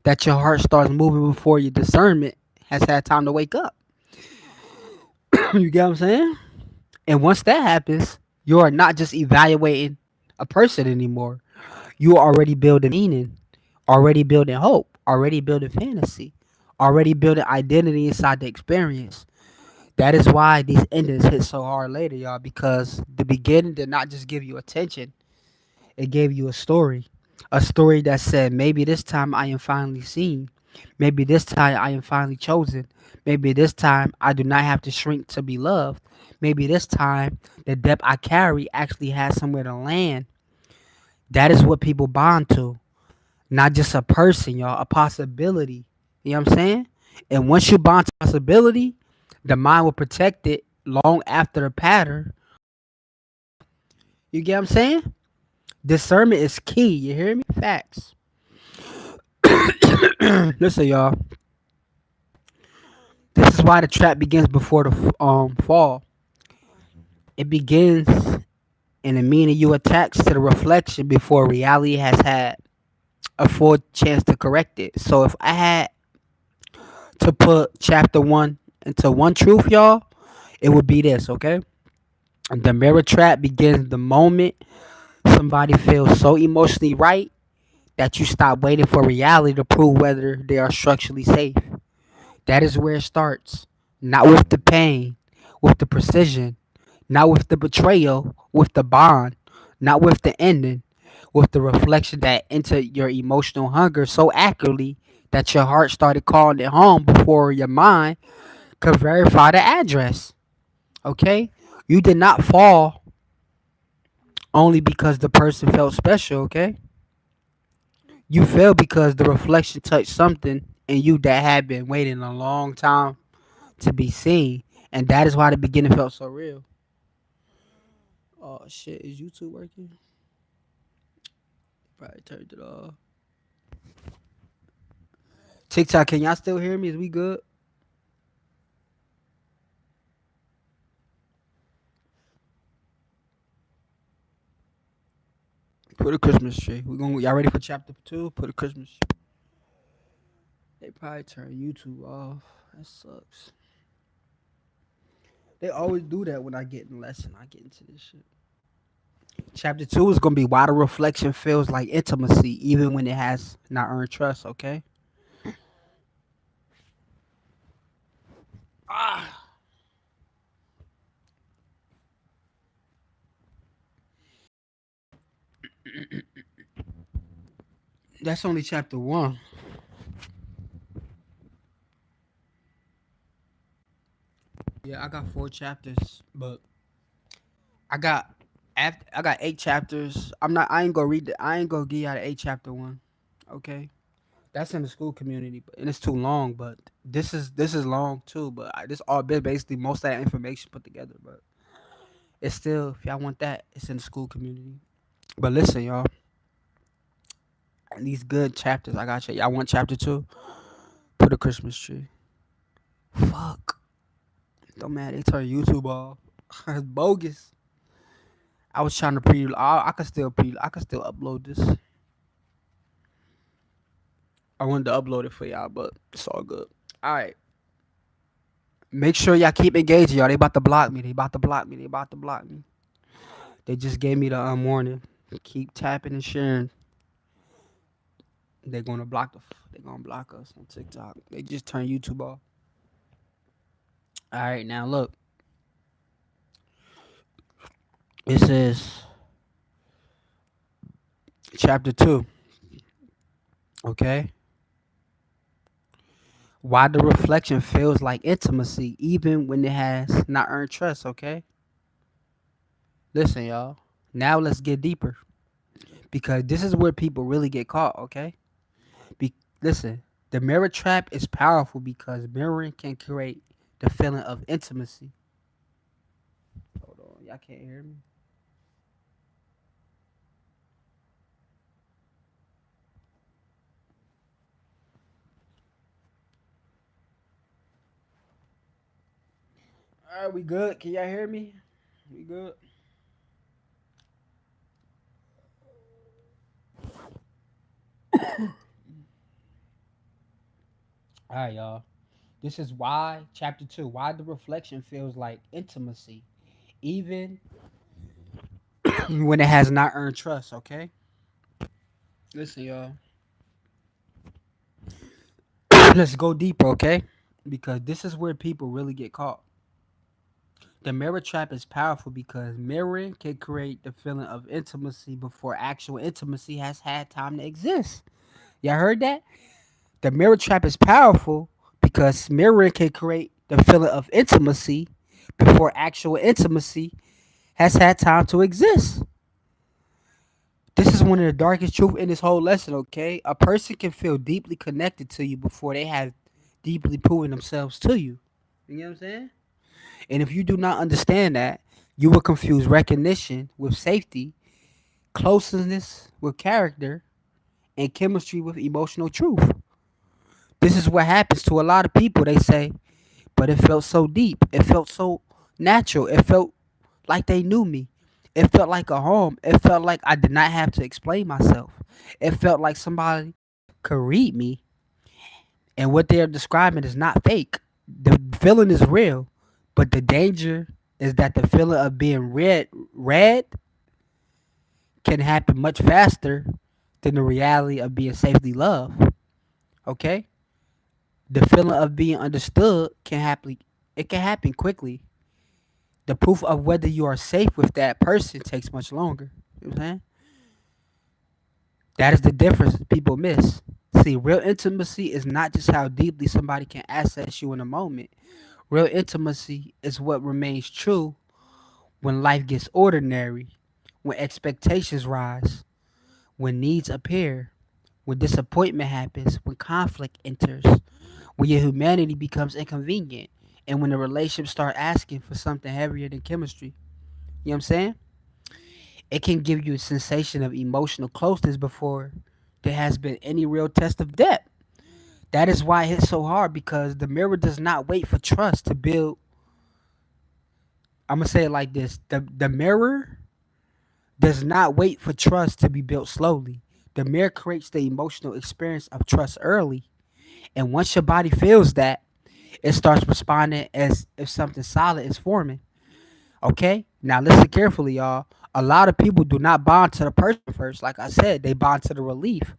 that your heart starts moving before your discernment has had time to wake up. You get what I'm saying? And once that happens, you are not just evaluating a person anymore. You are already building meaning, already building hope, already building fantasy, already building identity inside the experience. That is why these endings hit so hard later, y'all, because the beginning did not just give you attention, it gave you a story. A story that said, maybe this time I am finally seen. Maybe this time I am finally chosen. Maybe this time I do not have to shrink to be loved. Maybe this time the depth I carry actually has somewhere to land. That is what people bond to. Not just a person, y'all, a possibility. You know what I'm saying? And once you bond to possibility, the mind will protect it long after the pattern. You get what I'm saying? Discernment is key. You hear me? Facts. Listen, y'all. This is why the trap begins before the fall. It begins in the meaning you attach to the reflection before reality has had a full chance to correct it. So if I had to put chapter one into one truth, y'all, it would be this, okay? The mirror trap begins the moment somebody feels so emotionally right that you stop waiting for reality to prove whether they are structurally safe. That is where it starts. Not with the pain, with the precision, not with the betrayal, with the bond, not with the ending, with the reflection that entered your emotional hunger so accurately that your heart started calling it home before your mind could verify the address. Okay? You did not fall only because the person felt special, okay? You fell because the reflection touched something in you that had been waiting a long time to be seen. And that is why the beginning felt so real. Oh shit, is YouTube working? Probably turned it off. TikTok, can y'all still hear me? Is we good? Put a Christmas tree. Y'all ready for chapter two? Put a Christmas tree. They probably turn YouTube off. That sucks. They always do that when I get in lesson. I get into this shit. Chapter two is gonna be why the reflection feels like intimacy, even when it has not earned trust. Okay. Ah, that's only chapter one. Yeah, I got four chapters, but I got I got eight chapters. I ain't gonna read. I ain't gonna give y'all the eight chapter one. Okay. That's in the school community, and it's too long. But this is long too. But this all been basically most of that information put together. But it's still, if y'all want that, it's in the school community. But listen, y'all, these good chapters. I got you. Y'all want chapter two? Put a Christmas tree. Fuck. Don't matter. They turn YouTube off. It's bogus. I was trying to pre. I could still pre. I could still upload this. I wanted to upload it for y'all, but it's all good. All right. Make sure y'all keep engaging, y'all. They about to block me. They about to block me. They about to block me. They just gave me the warning. Keep tapping and sharing. They're gonna block They're gonna block us on TikTok. They just turned YouTube off. All right, now look. It says chapter two. Okay. Why the reflection feels like intimacy, even when it has not earned trust. Okay. Listen, y'all. Now let's get deeper because this is where people really get caught. Okay. Listen, the mirror trap is powerful because mirroring can create the feeling of intimacy. Hold on, y'all can't hear me. All right, we good? Can y'all hear me? We good? All right, y'all. This is why chapter two. Why the reflection feels like intimacy, even when it has not earned trust. Okay. Listen, y'all. Let's go deeper. Okay. Because this is where people really get caught. The mirror trap is powerful because mirroring can create the feeling of intimacy before actual intimacy has had time to exist. Y'all heard that? The mirror trap is powerful because mirroring can create the feeling of intimacy before actual intimacy has had time to exist. This is one of the darkest truths in this whole lesson, okay? A person can feel deeply connected to you before they have deeply proven themselves to you. You know what I'm saying? And if you do not understand that, you will confuse recognition with safety, closeness with character, and chemistry with emotional truth. This is what happens to a lot of people. They say, but it felt so deep. It felt so natural. It felt like they knew me. It felt like a home. It felt like I did not have to explain myself. It felt like somebody could read me, and what they're describing is not fake. The feeling is real, but the danger is that the feeling of being read can happen much faster than the reality of being safely loved. Okay? The feeling of being understood can happen. It can happen quickly. The proof of whether you are safe with that person takes much longer. You know what I'm saying? That is the difference people miss. See, real intimacy is not just how deeply somebody can access you in a moment. Real intimacy is what remains true when life gets ordinary, when expectations rise, when needs appear, when disappointment happens, when conflict enters, when your humanity becomes inconvenient, and when the relationship start asking for something heavier than chemistry. You know what I'm saying? It can give you a sensation of emotional closeness before there has been any real test of depth. That is why it hits so hard because the mirror does not wait for trust to build. I'm gonna say it like this: the mirror does not wait for trust to be built slowly. The mirror creates the emotional experience of trust early, and once your body feels that, it starts responding as if something solid is forming. Okay? Now listen carefully, y'all. A lot of people do not bond to the person first. Like I said, they bond to the relief.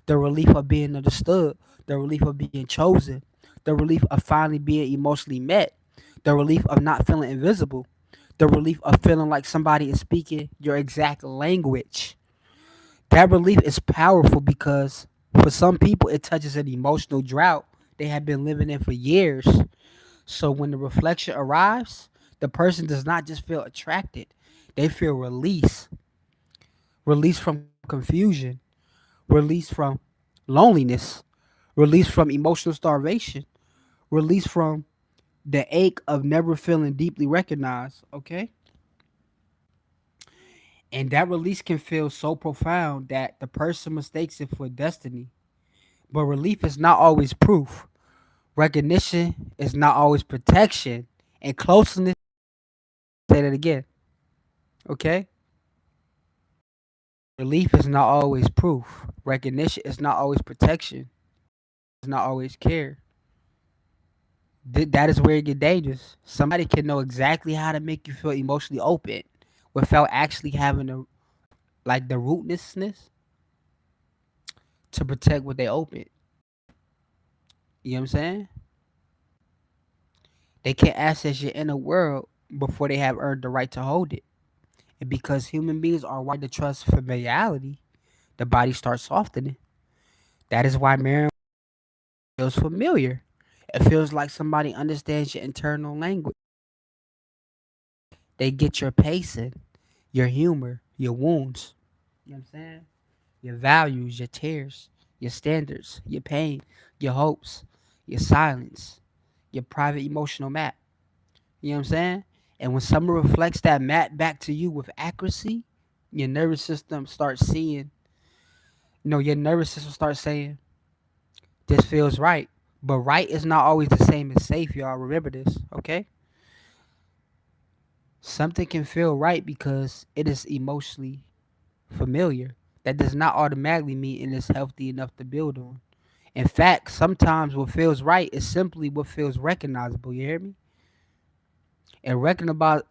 The relief of being understood, the relief of being chosen, the relief of finally being emotionally met, the relief of not feeling invisible, the relief of feeling like somebody is speaking your exact language. That relief is powerful because for some people it touches an emotional drought they have been living in for years. So when the reflection arrives, the person does not just feel attracted, they feel release. Release from confusion, release from loneliness, release from emotional starvation, release from the ache of never feeling deeply recognized, okay? And that release can feel so profound that the person mistakes it for destiny. But relief is not always proof. Recognition is not always protection. And closeness, say that again, okay? Relief is not always proof. Recognition is not always protection. It's not always care. That is where it gets dangerous. Somebody can know exactly how to make you feel emotionally open without actually having the rootnessness to protect what they open. You know what I'm saying? They can't access your inner world before they have earned the right to hold it. And because human beings are wired to trust familiarity, the body starts softening. That is why marriage feels familiar. It feels like somebody understands your internal language. They get your pacing, your humor, your wounds. You know what I'm saying? Your values, your tears, your standards, your pain, your hopes, your silence, your private emotional map. You know what I'm saying? And when someone reflects that map back to you with accuracy, your nervous system starts seeing, your nervous system starts saying, this feels right. But right is not always the same as safe, y'all. Remember this, okay? Something can feel right because it is emotionally familiar. That does not automatically mean it is healthy enough to build on. In fact, sometimes what feels right is simply what feels recognizable. You hear me? And recognizable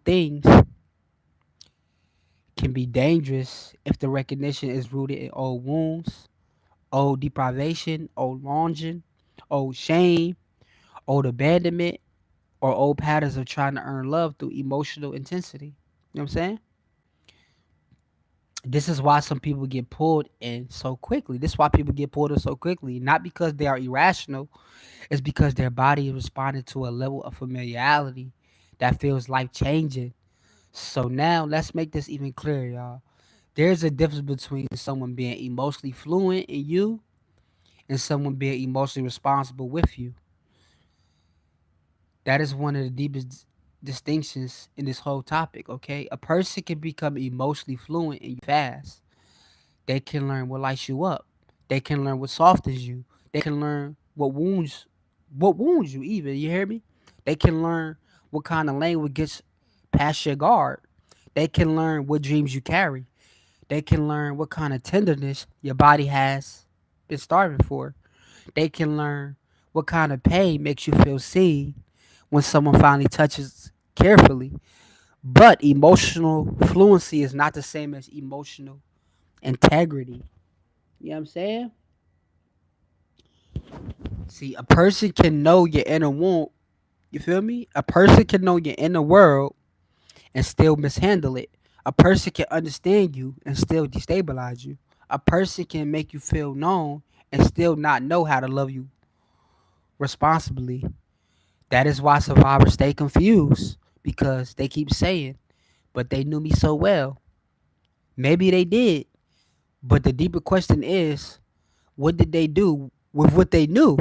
things can be dangerous if the recognition is rooted in old wounds, old deprivation, old longing, old shame, old abandonment, or old patterns of trying to earn love through emotional intensity. You know what I'm saying? This is why some people get pulled in so quickly. This is why people get pulled in so quickly. Not because they are irrational, it's because their body is responding to a level of familiarity that feels life changing. So now let's make this even clearer, y'all. There's a difference between someone being emotionally fluent in you and someone being emotionally responsible with you. That is one of the deepest distinctions in this whole topic, okay? A person can become emotionally fluent and fast. They can learn what lights you up. They can learn what softens you. They can learn what wounds you even, you hear me? They can learn what kind of language gets past your guard. They can learn what dreams you carry. They can learn what kind of tenderness your body has been starving for. They can learn what kind of pain makes you feel seen when someone finally touches carefully. But emotional fluency is not the same as emotional integrity. You know what I'm saying? See, a person can know your inner wound. You feel me? A person can know your inner world and still mishandle it. A person can understand you and still destabilize you. A person can make you feel known and still not know how to love you responsibly. That is why survivors stay confused because they keep saying, but they knew me so well. Maybe they did. But the deeper question is, what did they do with what they knew?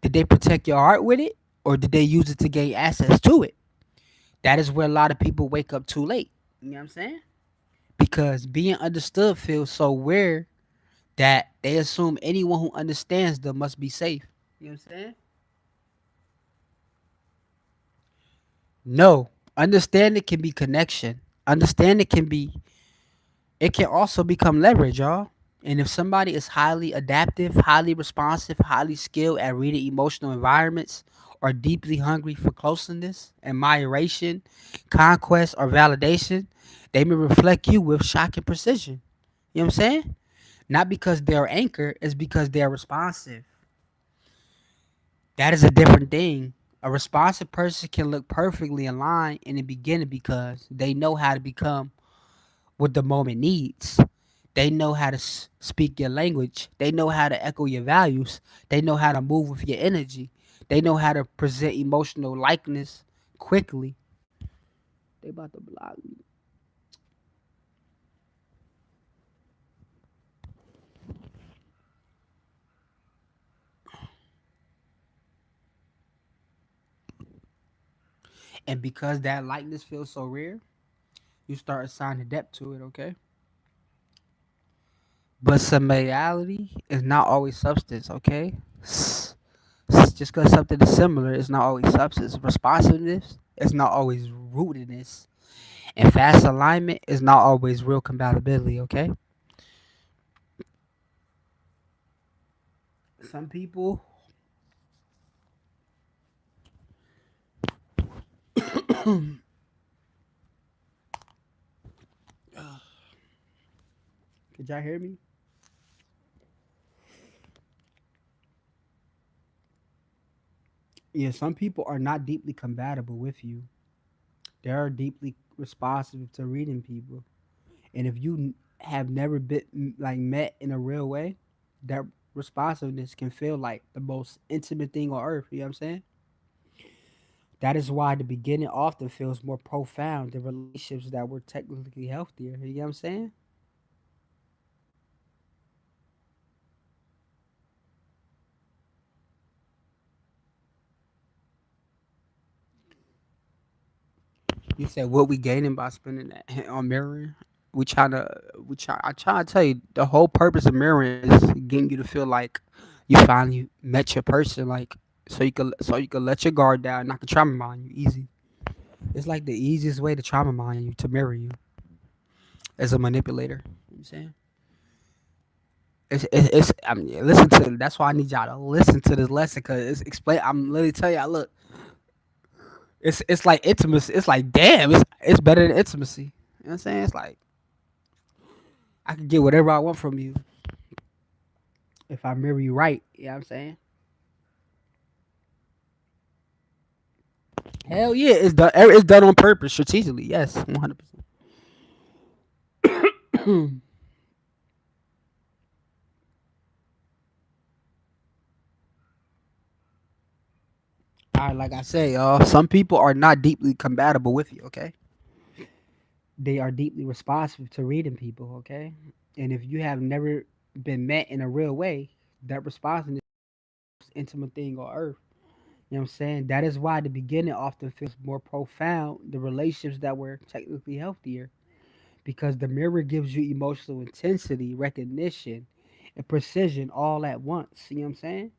Did they protect your heart with it? Or did they use it to gain access to it? That is where a lot of people wake up too late. You know what I'm saying? Because being understood feels so weird that they assume anyone who understands them must be safe. You know what I'm saying? No. Understanding can be connection. Understanding can be, it can also become leverage, y'all. And if somebody is highly adaptive, highly responsive, highly skilled at reading emotional environments, or deeply hungry for closeness, admiration, conquest, or validation, they may reflect you with shocking precision. You know what I'm saying? Not because they're anchored, it's because they're responsive. That is a different thing. A responsive person can look perfectly aligned in the beginning because they know how to become what the moment needs. They know how to speak your language. They know how to echo your values. They know how to move with your energy. They know how to present emotional likeness quickly. They about to block me. And because that likeness feels so rare, you start assigning depth to it, okay? But similarity is not always substance, okay? Just because something is similar is not always substance. Responsiveness is not always rootedness. And fast alignment is not always real compatibility, okay? Some people, could y'all hear me? Yeah, some people are not deeply compatible with you. They are deeply responsive to reading people. And if you have never been like met in a real way, that responsiveness can feel like the most intimate thing on earth. You know what I'm saying? That is why the beginning often feels more profound than relationships that were technically healthier. You know what I'm saying? You said what we gaining by spending that on mirroring? We trying to I try to tell you the whole purpose of mirroring is getting you to feel like you finally met your person, like so you could let your guard down, and not can trauma mind you easy. It's like the easiest way to trauma mind you to mirror you as a manipulator. You know what I'm saying? It's I mean, listen to that's why I need y'all to listen to this lesson because it's explain. I'm literally telling y'all, look, it's like intimacy. It's like damn, it's better than intimacy. You know what I'm saying? It's like I can get whatever I want from you if I mirror you right. You know what I'm saying? Hell yeah, it's done. It's done on purpose, strategically. Yes, 100%. All right, like I say, y'all, some people are not deeply compatible with you. Okay, they are deeply responsive to reading people. Okay, and if you have never been met in a real way, that responsiveness is the most intimate thing on earth. You know what I'm saying? That is why the beginning often feels more profound. The relationships that were technically healthier, because the mirror gives you emotional intensity, recognition, and precision all at once. You know what I'm saying?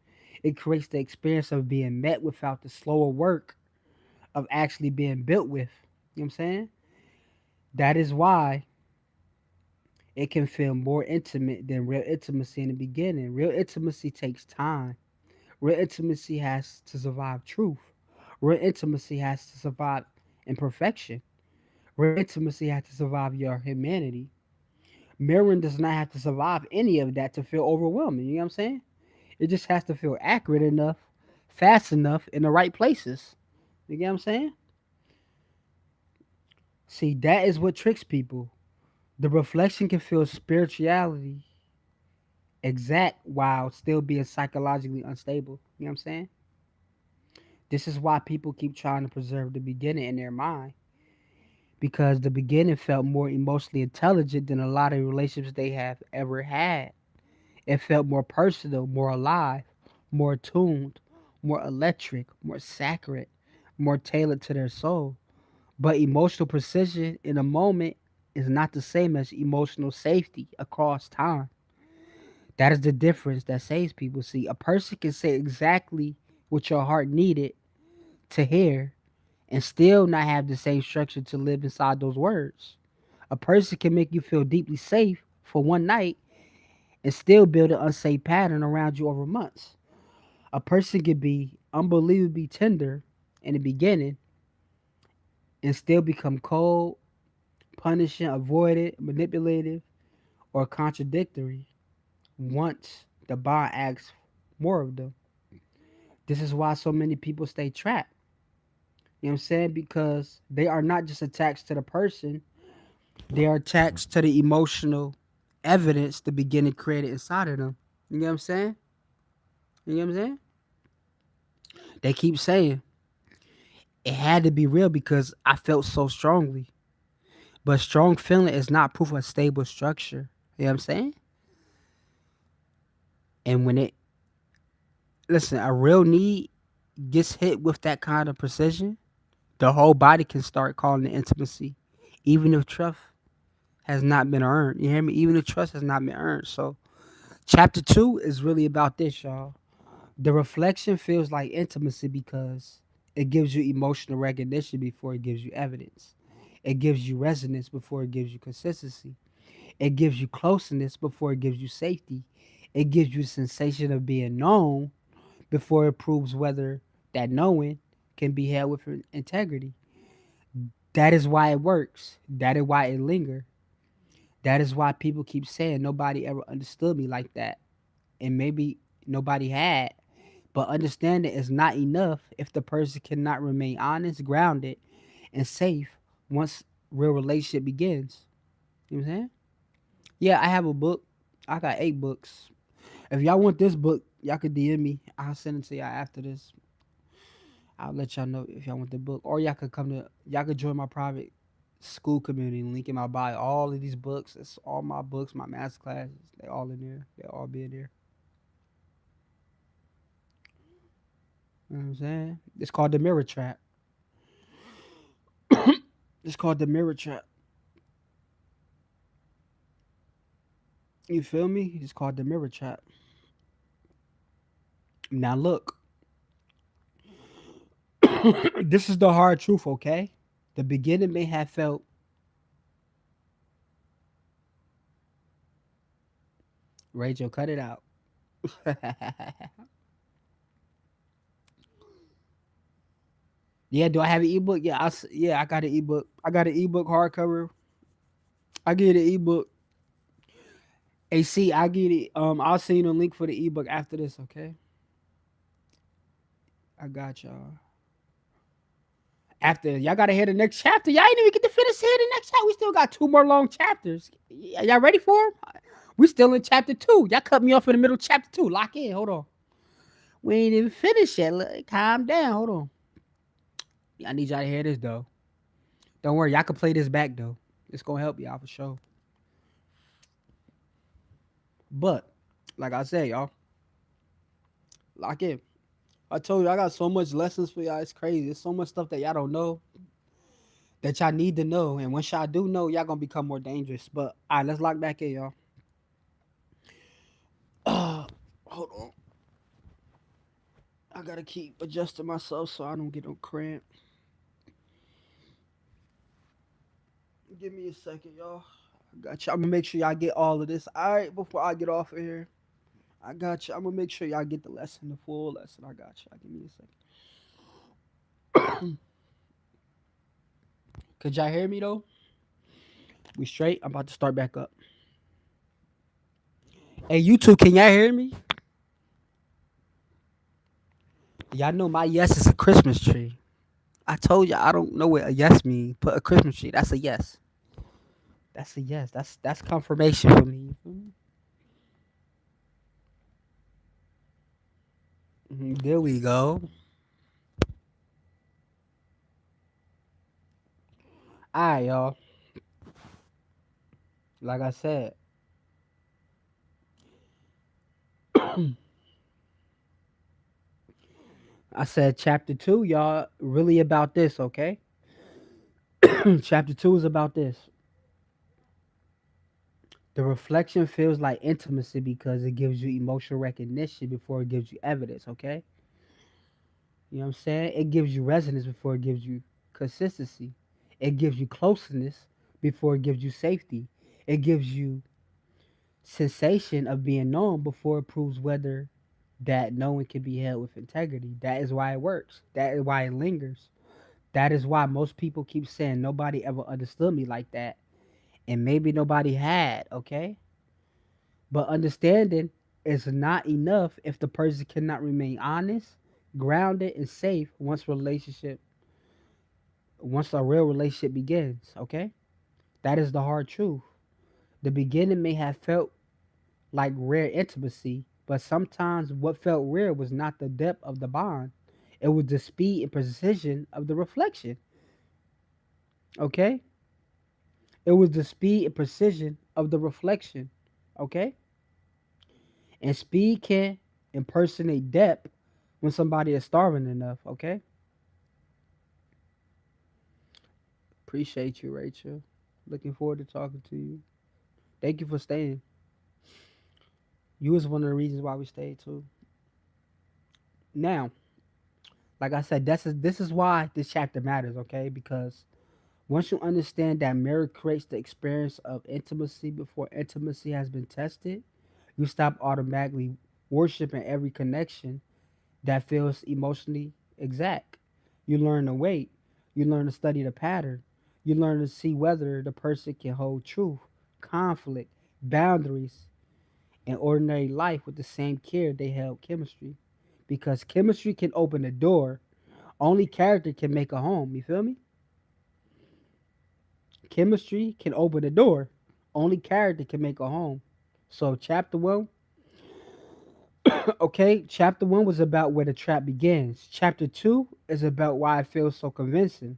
It creates the experience of being met without the slower work of actually being built with. You know what I'm saying? That is why it can feel more intimate than real intimacy in the beginning. Real intimacy takes time. Real intimacy has to survive truth. Real intimacy has to survive imperfection. Real intimacy has to survive your humanity. Mirroring does not have to survive any of that to feel overwhelming. You know what I'm saying? It just has to feel accurate enough, fast enough, in the right places. You get what I'm saying? See, that is what tricks people. The reflection can feel spirituality exact while still being psychologically unstable. You know what I'm saying? This is why people keep trying to preserve the beginning in their mind, because the beginning felt more emotionally intelligent than a lot of relationships they have ever had. It felt more personal, more alive, more attuned, more electric, more sacred, more tailored to their soul. But emotional precision in a moment is not the same as emotional safety across time. That is the difference that saves people. See, a person can say exactly what your heart needed to hear and still not have the same structure to live inside those words. A person can make you feel deeply safe for one night and still build an unsafe pattern around you over months. A person can be unbelievably tender in the beginning and still become cold, punishing, avoided, manipulative, or contradictory once the bond asks more of them. This is why so many people stay trapped. You know what I'm saying? Because they are not just attached to the person, they are attached to the emotional evidence the beginning created inside of them. You know what I'm saying? You know what I'm saying? They keep saying it had to be real because I felt so strongly. But strong feeling is not proof of stable structure. You know what I'm saying? And when it, listen, a real need gets hit with that kind of precision, the whole body can start calling it intimacy, even if trust has not been earned. You hear me? Even if trust has not been earned. So, chapter two is really about this, y'all. The reflection feels like intimacy because it gives you emotional recognition before it gives you evidence. It gives you resonance before it gives you consistency. It gives you closeness before it gives you safety. It gives you a sensation of being known before it proves whether that knowing can be held with integrity. That is why it works. That is why it lingers. That is why people keep saying nobody ever understood me like that. And maybe nobody had. But understanding is not enough if the person cannot remain honest, grounded, and safe once real relationship begins. You know what I'm saying? Yeah, I have a book. I got 8 books. If y'all want this book, y'all could DM me. I'll send it to y'all after this. I'll let y'all know if y'all want the book. Or y'all could join my private school community. Link in my bio. All of these books, it's all my books, my master classes. They all in there. They all be in there. You know what I'm saying? It's called the Mirror Trap. It's called the Mirror Trap. You feel me? It's called the Mirror Trap. Now look, this is the hard truth, okay? The beginning may have felt Rachel, cut it out. Yeah, do I have an ebook? Yeah, yeah, I got an ebook. I got an ebook hardcover. I get an ebook. Hey, see, I get it. I'll send you the link for the ebook after this. Okay, I got y'all. After y'all gotta hear the next chapter, y'all ain't even get to finish hearing the next chapter. We still got two more long chapters. Y'all ready for them? We still in chapter two. Y'all cut me off in the middle of chapter two. Lock in. Hold on. We ain't even finished yet. Calm down. Hold on. I need y'all to hear this though. Don't worry, y'all can play this back though. It's gonna help y'all for sure. But like I said, y'all, lock in. I told you I got so much lessons for y'all. It's crazy. There's so much stuff that y'all don't know that y'all need to know. And once y'all do know, y'all gonna become more dangerous. But all right, let's lock back in, y'all. Hold on. I gotta keep adjusting myself so I don't get no cramp. Give me a second, y'all. I got you. I'm gonna make sure y'all get all of this. All right, before I get off of here, I got you. I'm gonna make sure y'all get the lesson, the full lesson. I got you. Give me a second. Could y'all hear me though? We straight? I'm about to start back up. Hey, you two, can y'all hear me? Y'all know my yes is a Christmas tree. I told you I don't know what a yes means. Put a Christmas tree. That's a yes. That's a yes. That's confirmation for me. You feel me? There we go. All right, y'all. Like I said, I said chapter two, y'all, really about this, okay? Chapter two is about this. The reflection feels like intimacy because it gives you emotional recognition before it gives you evidence, okay? You know what I'm saying? It gives you resonance before it gives you consistency. It gives you closeness before it gives you safety. It gives you sensation of being known before it proves whether that knowing can be held with integrity. That is why it works. That is why it lingers. That is why most people keep saying nobody ever understood me like that. And maybe nobody had, okay? But understanding is not enough if the person cannot remain honest, grounded, and safe once a real relationship begins, okay? That is the hard truth. The beginning may have felt like rare intimacy, but sometimes what felt rare was not the depth of the bond. It was the speed and precision of the reflection, okay? It was the speed and precision of the reflection, okay? And speed can impersonate depth when somebody is starving enough, okay? Appreciate you, Rachel. Looking forward to talking to you. Thank you for staying. You was one of the reasons why we stayed too. Now, like I said, this is why this chapter matters, okay? Because once you understand that marriage creates the experience of intimacy before intimacy has been tested, you stop automatically worshiping every connection that feels emotionally exact. You learn to wait. You learn to study the pattern. You learn to see whether the person can hold truth, conflict, boundaries, and ordinary life with the same care they held chemistry. Because chemistry can open the door, only character can make a home. You feel me? Chemistry can open the door, only character can make a home. So, chapter one, okay, chapter one was about where the trap begins. Chapter two is about why it feels so convincing.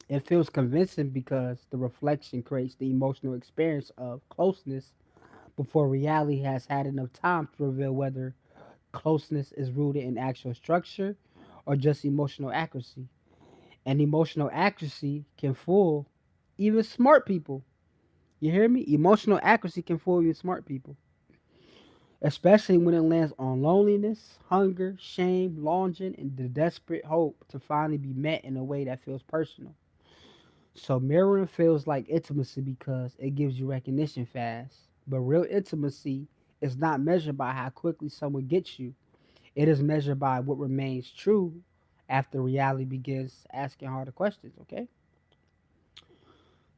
It feels convincing because the reflection creates the emotional experience of closeness before reality has had enough time to reveal whether closeness is rooted in actual structure or just emotional accuracy. And emotional accuracy can fool even smart people. You hear me? Emotional accuracy can fool even smart people, especially when it lands on loneliness, hunger, shame, longing, and the desperate hope to finally be met in a way that feels personal. So mirroring feels like intimacy because it gives you recognition fast. But real intimacy is not measured by how quickly someone gets you. It is measured by what remains true after reality begins asking harder questions, okay?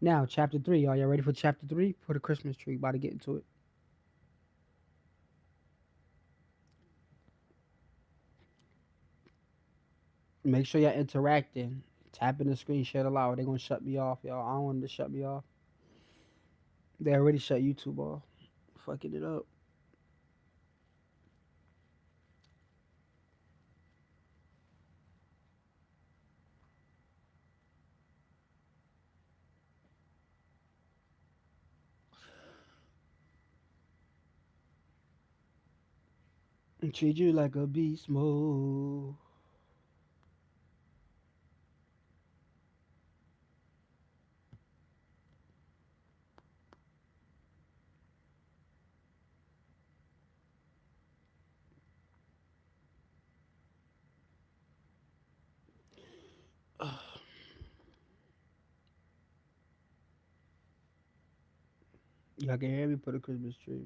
Now, chapter three. Are y'all ready for chapter three? Put a Christmas tree. About to get into it. Make sure y'all interacting. Tapping the screen, share the loud. They gonna shut me off, y'all. I don't want them to shut me off. They already shut YouTube off. Fucking it up. And treat you like a beast mode. Y'all can hear me put a Christmas tree.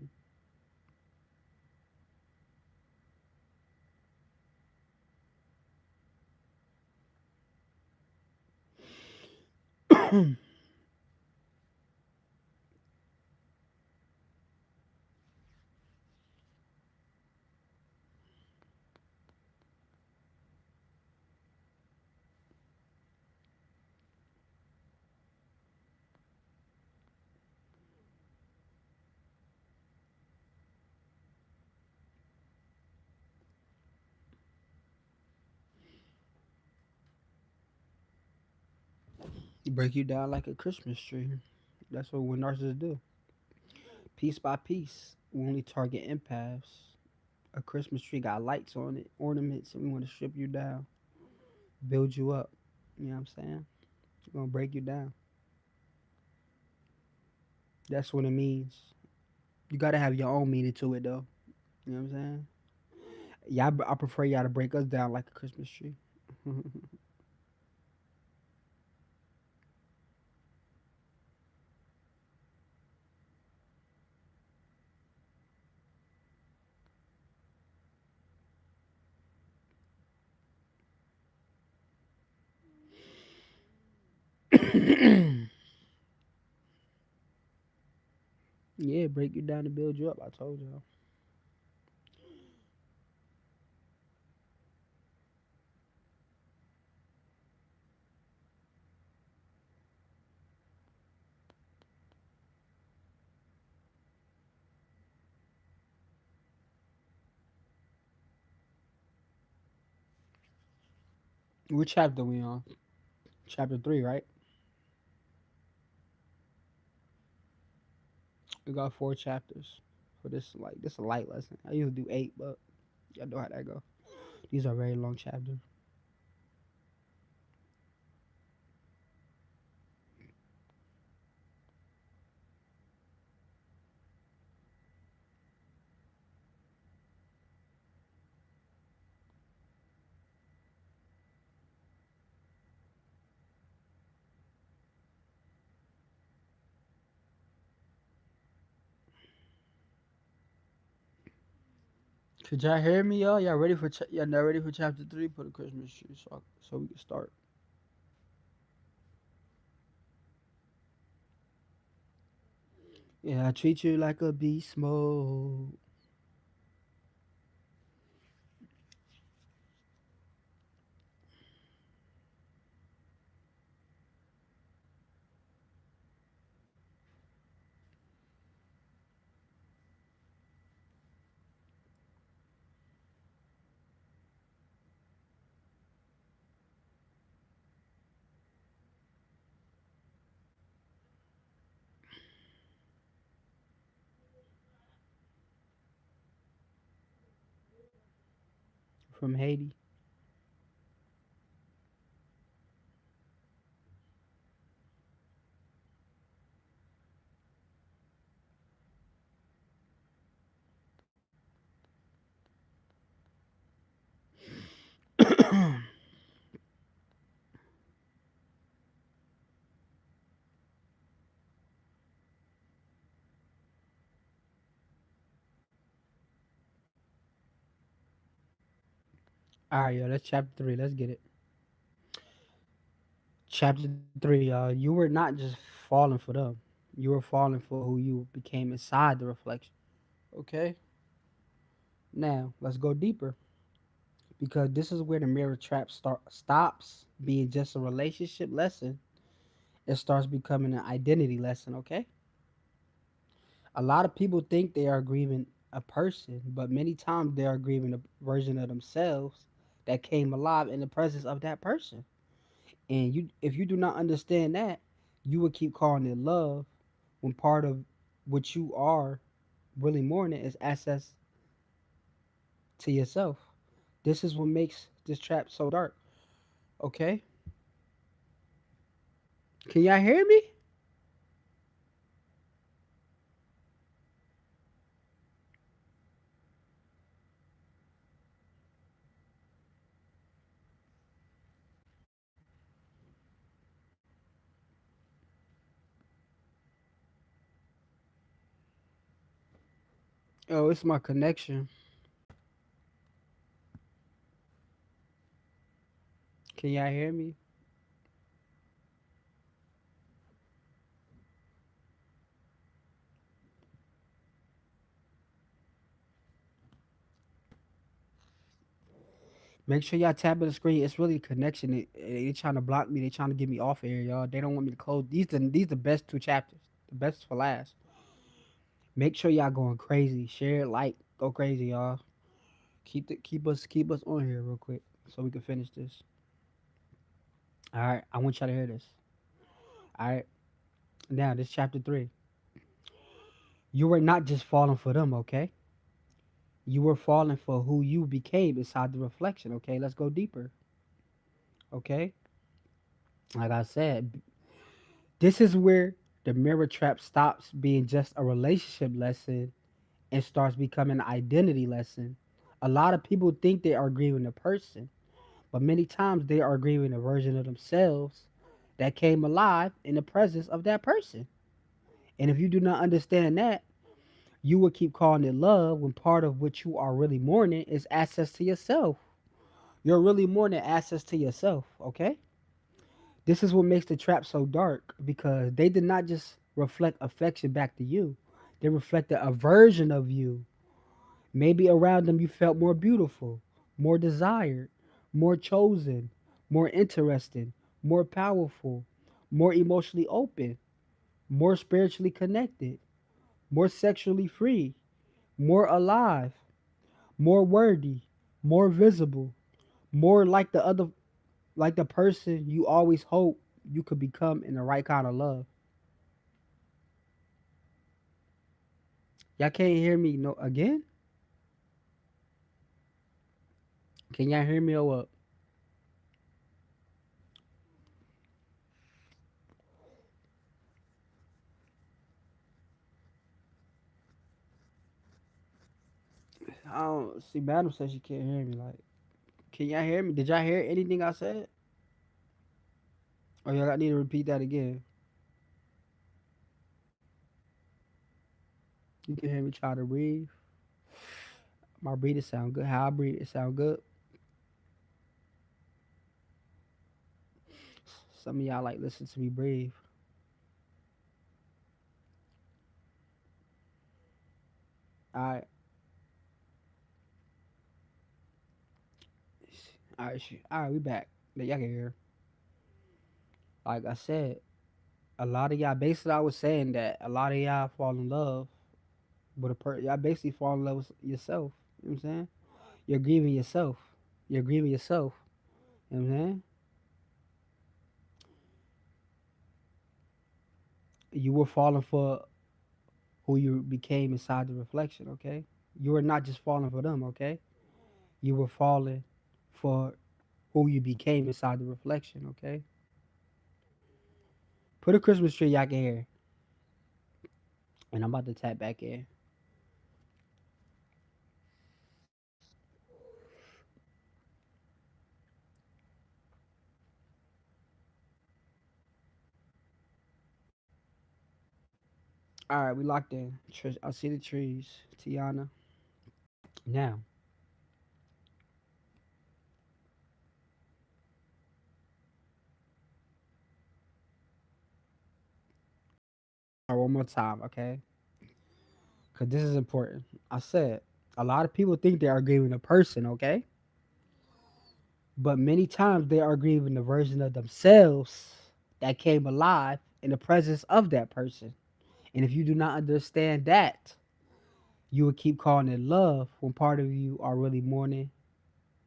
Break you down like a Christmas tree. That's what narcissists do. Piece by piece, we only target empaths. A Christmas tree got lights on it, ornaments, and we want to strip you down, build you up. You know what I'm saying? We're gonna break you down. That's what it means. You gotta have your own meaning to it, though. You know what I'm saying? Yeah, I prefer y'all to break us down like a Christmas tree. Yeah, break you down to build you up. I told y'all. What chapter we on? Chapter 3, right? We got 4 chapters for this. Like this, a light lesson. I usually do 8, but y'all know how that go. These are very long chapters. Could y'all hear me, y'all? Y'all ready for y'all not ready for chapter 3? Put a Christmas tree so we can start. Yeah, I treat you like a beast mode. From Haiti. All right, yo, that's chapter 3. Let's get it. Chapter 3, y'all. You were not just falling for them. You were falling for who you became inside the reflection. Okay? Now, let's go deeper because this is where the mirror trap stops being just a relationship lesson, it starts becoming an identity lesson, okay? A lot of people think they are grieving a person, but many times they are grieving a version of themselves that came alive in the presence of that person. And you, if you do not understand that, you would keep calling it love when part of what you are really mourning is access to yourself. This is what makes this trap so dark. Okay? Can y'all hear me? Oh, it's my connection. Can y'all hear me? Make sure y'all tap on the screen. It's really a connection. They trying to block me. They trying to get me off air, y'all. They don't want me to close. These the best two chapters. The best for last. Make sure y'all going crazy. Share, like, go crazy, y'all. Keep us on here real quick so we can finish this. All right, I want y'all to hear this. All right, now this chapter 3. You were not just falling for them, okay? You were falling for who you became inside the reflection, okay? Let's go deeper, okay? Like I said, this is where the mirror trap stops being just a relationship lesson and starts becoming an identity lesson. A lot of people think they are grieving a person, but many times they are grieving a version of themselves that came alive in the presence of that person. And if you do not understand that, you will keep calling it love when part of what you are really mourning is access to yourself. You're really mourning access to yourself, okay? This is what makes the trap so dark because they did not just reflect affection back to you, they reflected a version of you. Maybe around them you felt more beautiful, more desired, more chosen, more interesting, more powerful, more emotionally open, more spiritually connected, more sexually free, more alive, more worthy, more visible, more like the person you always hope you could become in the right kind of love. Y'all can't hear me no again? Can y'all hear me or what? I don't see. Madam says she can't hear me. Like, can y'all hear me? Did y'all hear anything I said? Or y'all need to repeat that again? You can hear me try to breathe. My breathing sound good. How I breathe, it sound good. Some of y'all like listen to me breathe. All right, all right, all right. We back. Y'all can hear. Like I said, a lot of y'all. Basically, I was saying that a lot of y'all fall in love with Y'all basically fall in love with yourself. You know what I'm saying? You're grieving yourself. You're grieving yourself. You know what I'm saying? You were falling for who you became inside the reflection, okay? You were not just falling for them, okay? You were falling for who you became inside the reflection, okay? Put a Christmas tree y'all can hear. And I'm about to tap back in. All right, we locked in. I see the trees, Tiana. Now, all right, one more time, okay? Because this is important. I said, a lot of people think they are grieving a person, okay? But many times they are grieving the version of themselves that came alive in the presence of that person. And if you do not understand that, you will keep calling it love when part of you are really mourning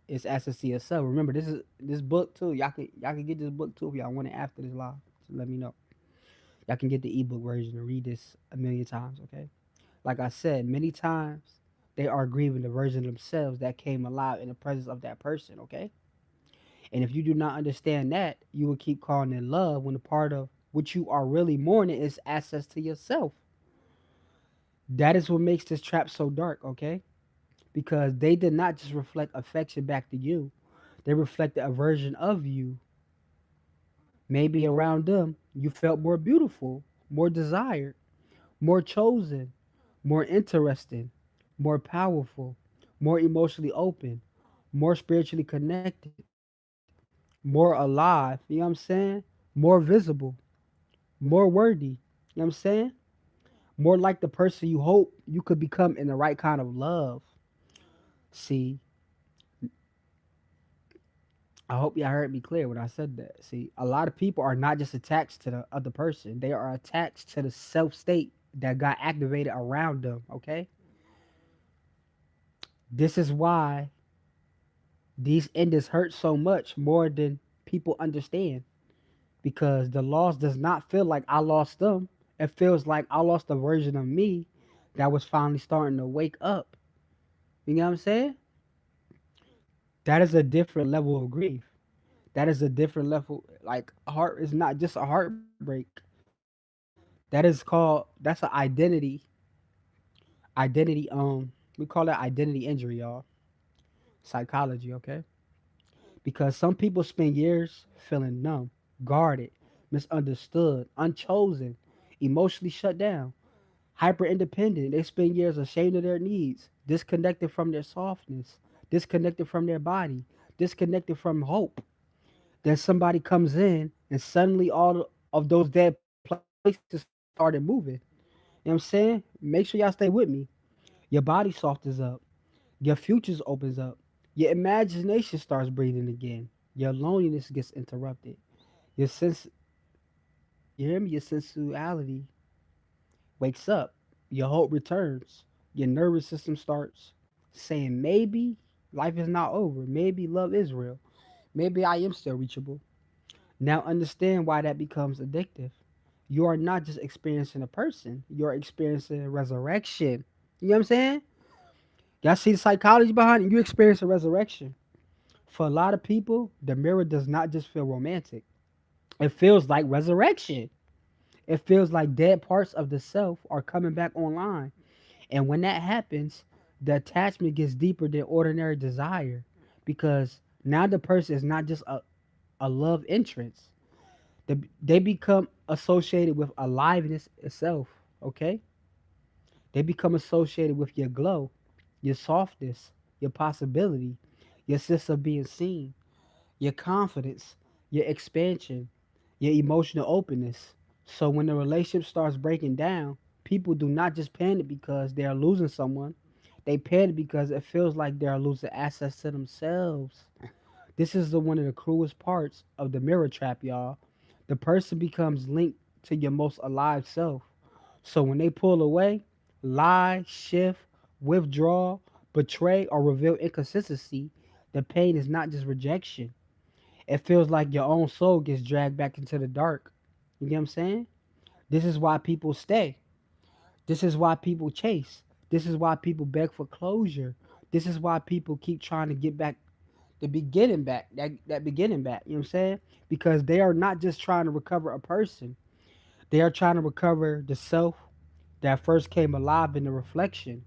its access to yourself. Remember, this book too. Y'all can get this book too if y'all want it after this live. So let me know. Y'all can get the ebook version and read this a million times, okay? Like I said, many times they are grieving the version of themselves that came alive in the presence of that person, okay? And if you do not understand that, you will keep calling it love when a part of what you are really mourning is access to yourself. That is what makes this trap so dark, okay? Because they did not just reflect affection back to you, they reflected a version of you. Maybe around them, you felt more beautiful, more desired, more chosen, more interesting, more powerful, more emotionally open, more spiritually connected, more alive, you know what I'm saying? More visible, more worthy, you know what I'm saying? More like the person you hope you could become in the right kind of love. See, I hope y'all heard me clear when I said that. See, a lot of people are not just attached to the other person, they are attached to the self state that got activated around them, okay? This is why these endings hurt so much more than people understand because the loss does not feel like I lost them. It feels like I lost a version of me that was finally starting to wake up. You know what I'm saying? That is a different level of grief. That is a different level. Like heart is not just a heartbreak. That is called that's an identity. We call that identity injury, y'all. Psychology, okay? Because some people spend years feeling numb, guarded, misunderstood, unchosen, emotionally shut down, hyper independent. They spend years ashamed of their needs, disconnected from their softness, disconnected from their body, disconnected from hope. Then somebody comes in and suddenly all of those dead places started moving. You know what I'm saying? Make sure y'all stay with me. Your body softens up. Your futures opens up. Your imagination starts breathing again. Your loneliness gets interrupted. Your sense, you hear me? Your sensuality wakes up. Your hope returns. Your nervous system starts saying, maybe life is not over. Maybe love is real. Maybe I am still reachable. Now understand why that becomes addictive. You are not just experiencing a person, you're experiencing resurrection. You know what I'm saying? Y'all see the psychology behind it? You experience a resurrection. For a lot of people, the mirror does not just feel romantic. It feels like resurrection. It feels like dead parts of the self are coming back online. And when that happens, the attachment gets deeper than ordinary desire because now the person is not just a love entrance. They become associated with aliveness itself, okay? They become associated with your glow, your softness, your possibility, your sense of being seen, your confidence, your expansion, your emotional openness. So when the relationship starts breaking down, people do not just panic because they are losing someone. They panic because it feels like they are losing access to themselves. This is one of the cruelest parts of the mirror trap, y'all. The person becomes linked to your most alive self. So when they pull away, lie, shift, withdraw, betray, or reveal inconsistency, the pain is not just rejection. It feels like your own soul gets dragged back into the dark. You get what I'm saying? This is why people stay. This is why people chase. This is why people beg for closure. This is why people keep trying to get back the beginning back, that beginning back. You know what I'm saying? Because they are not just trying to recover a person. They are trying to recover the self that first came alive in the reflection.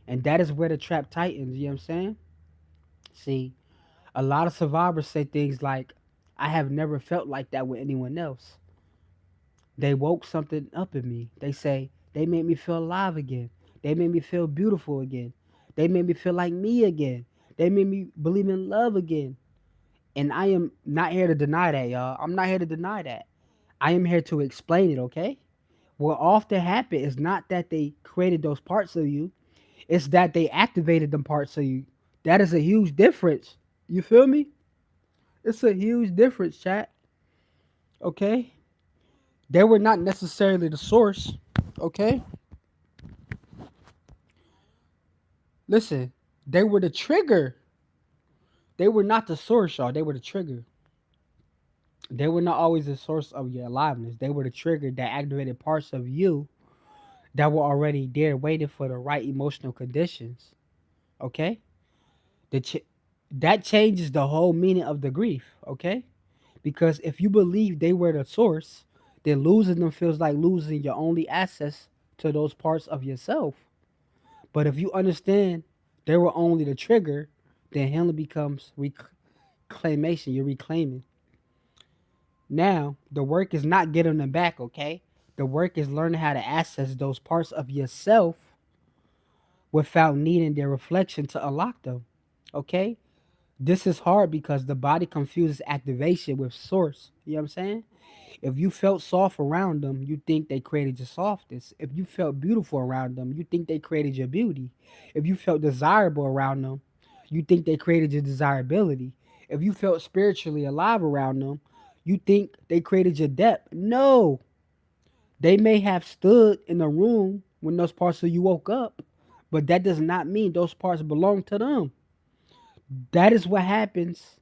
And that is where the trap tightens, you know what I'm saying? See, a lot of survivors say things like, I have never felt like that with anyone else. They woke something up in me. They say, they made me feel alive again. They made me feel beautiful again. They made me feel like me again. They made me believe in love again. And I am not here to deny that, y'all. I'm not here to deny that. I am here to explain it, okay? What often happened is not that they created those parts of you, it's that they activated them parts of you. That is a huge difference. You feel me? It's a huge difference, chat. Okay? They were not necessarily the source. Okay? Listen, they were the trigger. They were not the source, y'all. They were the trigger. They were not always the source of your aliveness. They were the trigger that activated parts of you that were already there waiting for the right emotional conditions. Okay? The ch- that changes the whole meaning of the grief. Okay? Because if you believe they were the source, then losing them feels like losing your only access to those parts of yourself. But if you understand they were only the trigger, then healing becomes reclamation. You're reclaiming. Now, the work is not getting them back, okay? The work is learning how to access those parts of yourself without needing their reflection to unlock them, okay? This is hard because the body confuses activation with source. You know what I'm saying? If you felt soft around them, you think they created your softness. If you felt beautiful around them, you think they created your beauty. If you felt desirable around them, you think they created your desirability. If you felt spiritually alive around them, you think they created your depth. No, they may have stood in the room when those parts of you woke up, but that does not mean those parts belong to them. That is what happens.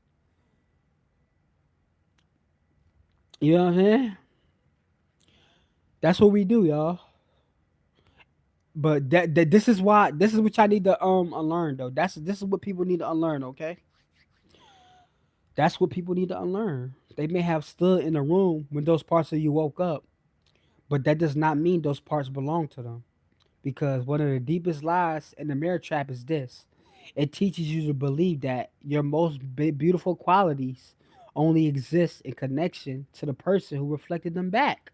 You know what I'm saying? That's what we do, y'all. But that this is why this is what y'all need to unlearn though. This is what people need to unlearn, okay? That's what people need to unlearn. They may have stood in the room when those parts of you woke up, but that does not mean those parts belong to them. Because one of the deepest lies in the mirror trap is this. It teaches you to believe that your most beautiful qualities only exist in connection to the person who reflected them back.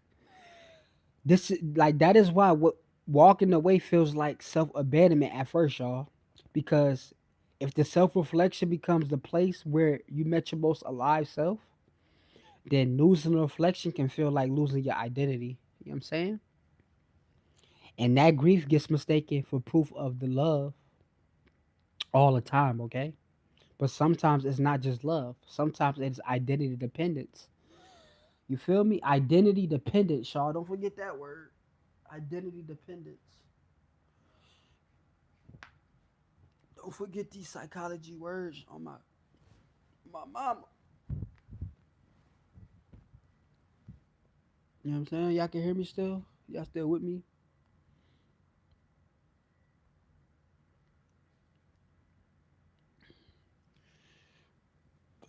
That is why what walking away feels like self abandonment at first, y'all. Because if the self reflection becomes the place where you met your most alive self, then losing the reflection can feel like losing your identity. You know what I'm saying? And that grief gets mistaken for proof of the love all the time, okay? But sometimes it's not just love. Sometimes it's identity dependence. You feel me? Identity dependence, y'all. Don't forget that word. Identity dependence. Don't forget these psychology words on my mama. You know what I'm saying? Y'all can hear me still? Y'all still with me?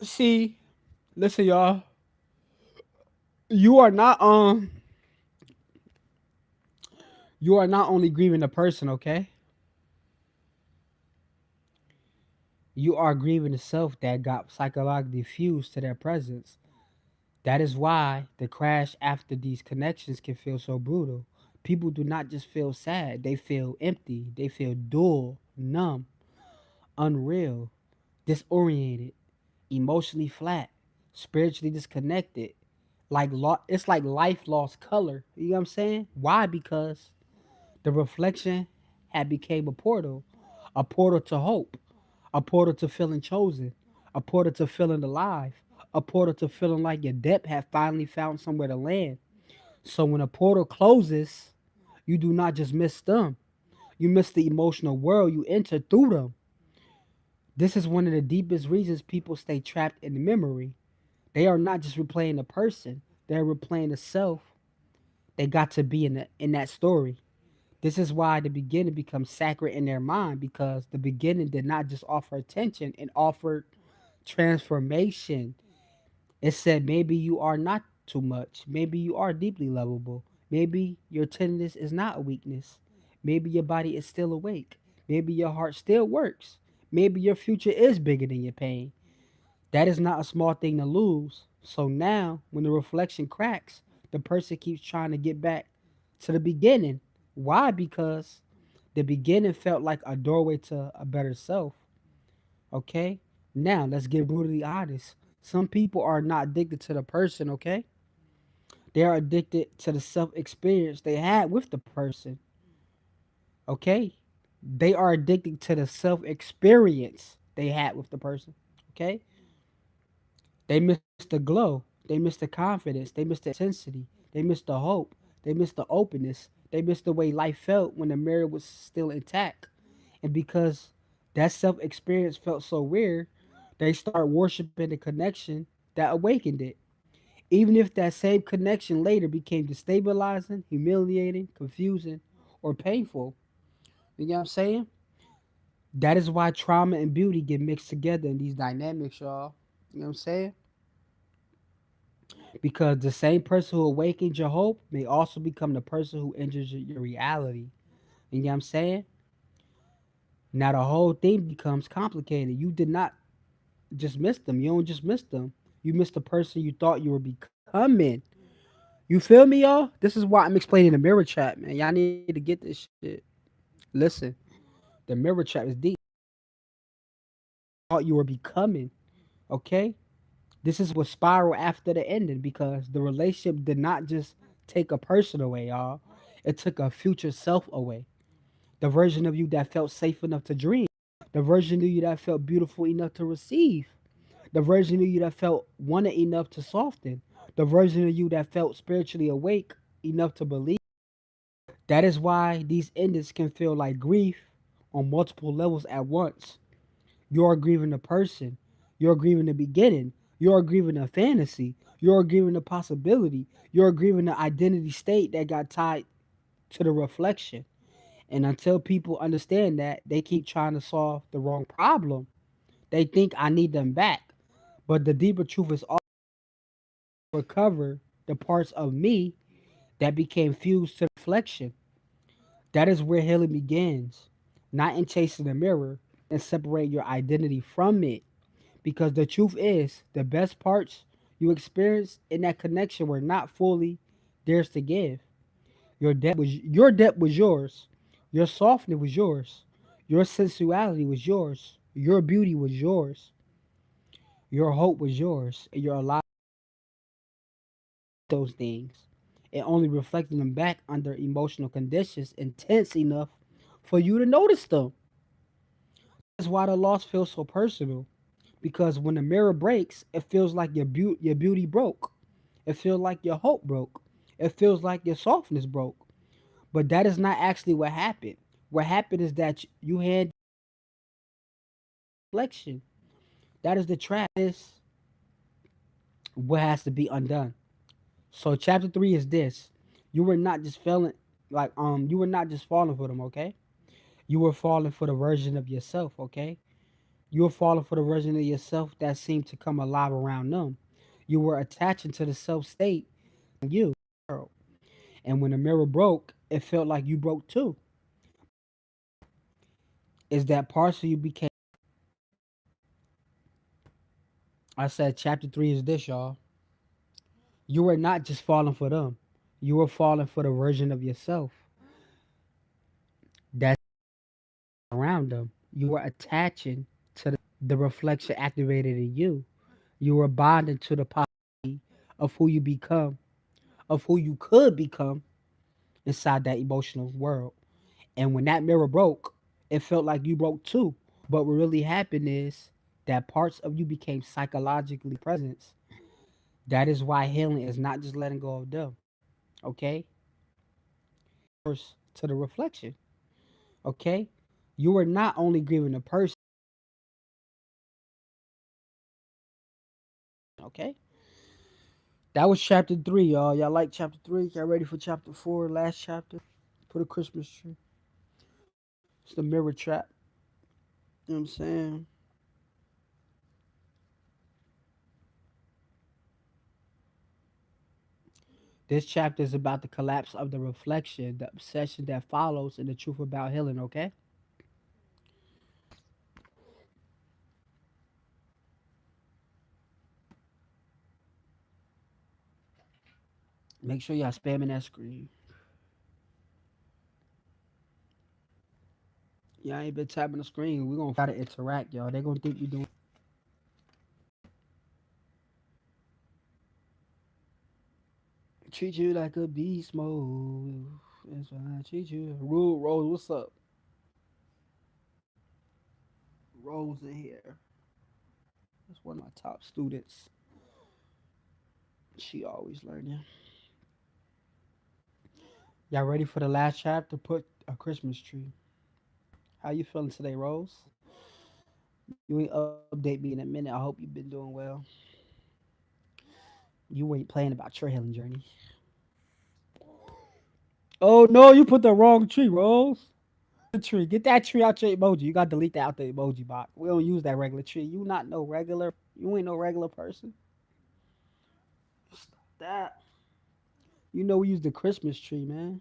See, listen, y'all. You are not you are not only grieving the person, okay? You are grieving the self that got psychologically fused to their presence. That is why the crash after these connections can feel so brutal. People do not just feel sad, they feel empty, they feel dull, numb, unreal, disoriented, emotionally flat, spiritually disconnected. It's like life lost color. You know what I'm saying? Why? Because the reflection had became a portal to hope, a portal to feeling chosen, a portal to feeling alive, a portal to feeling like your depth had finally found somewhere to land. So when a portal closes, you do not just miss them. You miss the emotional world you enter through them. This is one of the deepest reasons people stay trapped in the memory. They are not just replaying the person, they're replaying the self they got to be in that story. This is why the beginning becomes sacred in their mind because the beginning did not just offer attention, it offered transformation. It said maybe you are not too much. Maybe you are deeply lovable. Maybe your tenderness is not a weakness. Maybe your body is still awake. Maybe your heart still works. Maybe your future is bigger than your pain. That is not a small thing to lose. So now, when the reflection cracks, the person keeps trying to get back to the beginning. Why? Because the beginning felt like a doorway to a better self. Okay? Now, let's get brutally honest. Some people are not addicted to the person, okay? They are addicted to the self experience they had with the person, okay? They are addicted to the self experience they had with the person, okay? They miss the glow. They miss the confidence. They miss the intensity. They miss the hope. They miss the openness. They miss the way life felt when the mirror was still intact. And because that self experience felt so rare, they start worshiping the connection that awakened it. Even if that same connection later became destabilizing, humiliating, confusing, or painful. You know what I'm saying? That is why trauma and beauty get mixed together in these dynamics, y'all. You know what I'm saying? Because the same person who awakens your hope may also become the person who injures your reality. You know what I'm saying? Now the whole thing becomes complicated. You did not just miss them. You don't just miss them. You missed the person you thought you were becoming. You feel me, y'all? This is why I'm explaining the mirror trap, man. Y'all need to get this shit. Listen, the mirror trap is deep. Thought you were becoming, okay? This is what spiral after the ending because the relationship did not just take a person away, y'all. It took a future self away. The version of you that felt safe enough to dream. The version of you that felt beautiful enough to receive. The version of you that felt wanted enough to soften. The version of you that felt spiritually awake enough to believe. That is why these endings can feel like grief on multiple levels at once. You're grieving the person. You're grieving the beginning. You're grieving a fantasy. You're grieving the possibility. You're grieving the identity state that got tied to the reflection. And until people understand that, they keep trying to solve the wrong problem. They think I need them back. But the deeper truth is all recover the parts of me that became fused to reflection. That is where healing begins. Not in chasing the mirror and separate your identity from it. Because the truth is, the best parts you experienced in that connection were not fully theirs to give. Your depth was yours. Your softness was yours. Your sensuality was yours. Your beauty was yours. Your hope was yours. And you're allowed those things. And only reflecting them back under emotional conditions intense enough for you to notice them. That's why the loss feels so personal. Because when the mirror breaks, it feels like your beauty broke. It feels like your hope broke. It feels like your softness broke. But that is not actually what happened. What happened is that you had reflection. That is the trap. Is what has to be undone. So chapter 3 is this. You were not just feeling you were not just falling for them, okay? You were falling for the version of yourself, okay? You were falling for the version of yourself that seemed to come alive around them. You were attaching to the self state you. And when the mirror broke, it felt like you broke too. Is that parts of you became I said chapter 3 is this, y'all. You were not just falling for them. You were falling for the version of yourself that's around them. You were attaching to the reflection activated in you. You were bonding to the possibility of who you become, of who you could become inside that emotional world. And when that mirror broke, it felt like you broke too. But what really happened is that parts of you became psychologically present. That is why healing is not just letting go of them, okay? First, to the reflection, okay? You are not only grieving the person, okay? That was chapter 3, y'all. Y'all like chapter 3? Y'all ready for chapter 4, last chapter? Put a Christmas tree. It's the mirror trap. You know what I'm saying? This chapter is about the collapse of the reflection, the obsession that follows, and the truth about healing, okay? Make sure y'all spamming that screen. Y'all ain't been tapping the screen. We're gonna try to interact, y'all. They gonna think we doing treat you like a beast mode. That's why I treat you. Rule Rose, what's up? Rose in here. That's one of my top students. She always learning. Y'all ready for the last chapter? Put a Christmas tree. How you feeling today, Rose? You ain't update me in a minute. I hope you've been doing well. You ain't playing about your healing journey. Oh no, you put the wrong tree, Rose. The tree. Get that tree out your emoji. You gotta delete that out the emoji box. We don't use that regular tree. You not no regular. You ain't no regular person. Stop that. You know we use the Christmas tree, man.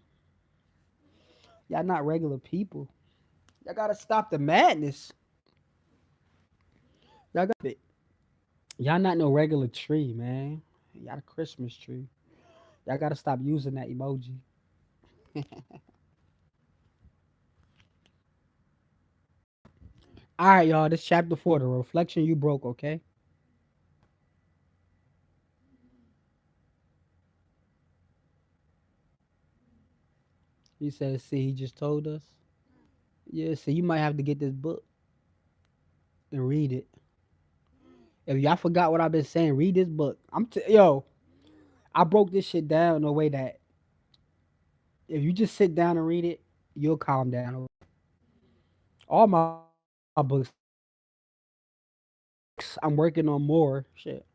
Y'all not regular people. Y'all gotta stop the madness. Y'all got it. Y'all not no regular tree, man. Y'all a Christmas tree. Y'all gotta stop using that emoji. All right, y'all. This chapter 4, the reflection you broke. Okay. He says, "See, he just told us." Yeah. So you might have to get this book and read it. If y'all forgot what I've been saying, read this book. Yo. I broke this shit down in a way that if you just sit down and read it, you'll calm down. All my books, I'm working on more shit.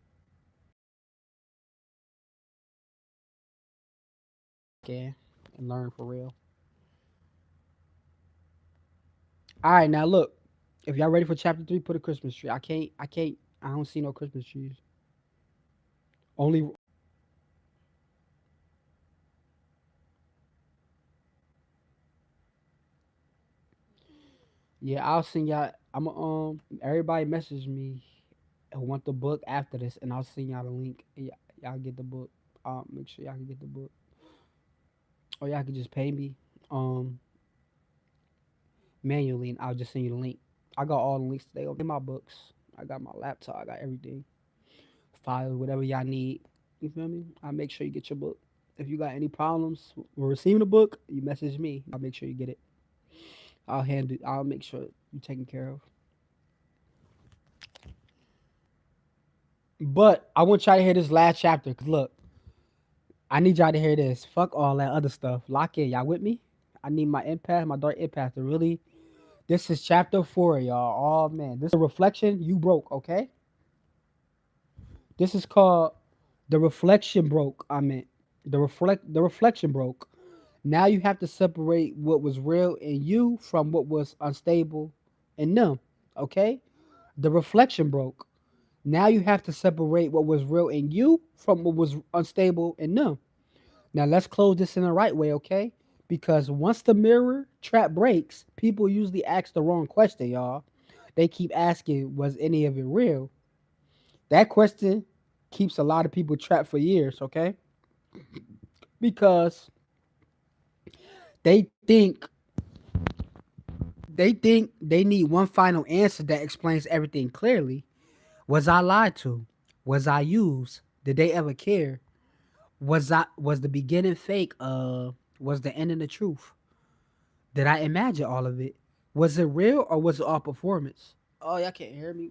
Can and learn for real. All right, now look. If y'all ready for chapter 3, put a Christmas tree. I don't see no Christmas trees. Only, yeah, I'll send y'all. Everybody message me who want the book after this, and I'll send y'all the link. And y'all get the book. Make sure y'all can get the book, or y'all can just pay me. Um, manually, and I'll just send you the link. I got all the links today in my books. I got my laptop. I got everything, files, whatever y'all need. You feel me? I'll make sure you get your book. If you got any problems with receiving the book, you message me. I'll make sure you get it. I'll hand it. I'll make sure you taken care of. But I want y'all to hear this last chapter. Cause look, I need y'all to hear this. Fuck all that other stuff. Lock in. Y'all with me? I need my empath, my dark empath to really. This is chapter 4, y'all. Oh man, this is a reflection you broke. Okay. This is called the reflection broke. I meant the reflection broke. Now you have to separate what was real in you from what was unstable in them. Okay? The reflection broke. Now you have to separate what was real in you from what was unstable in them. Now let's close this in the right way, okay? Because once the mirror trap breaks, people usually ask the wrong question, y'all. They keep asking, was any of it real? That question keeps a lot of people trapped for years, okay? Because they think they need one final answer that explains everything clearly. Was I lied to? Was I used? Did they ever care? Was the beginning fake? Was the ending the truth? Did I imagine all of it? Was it real or was it all performance? Oh, y'all can't hear me.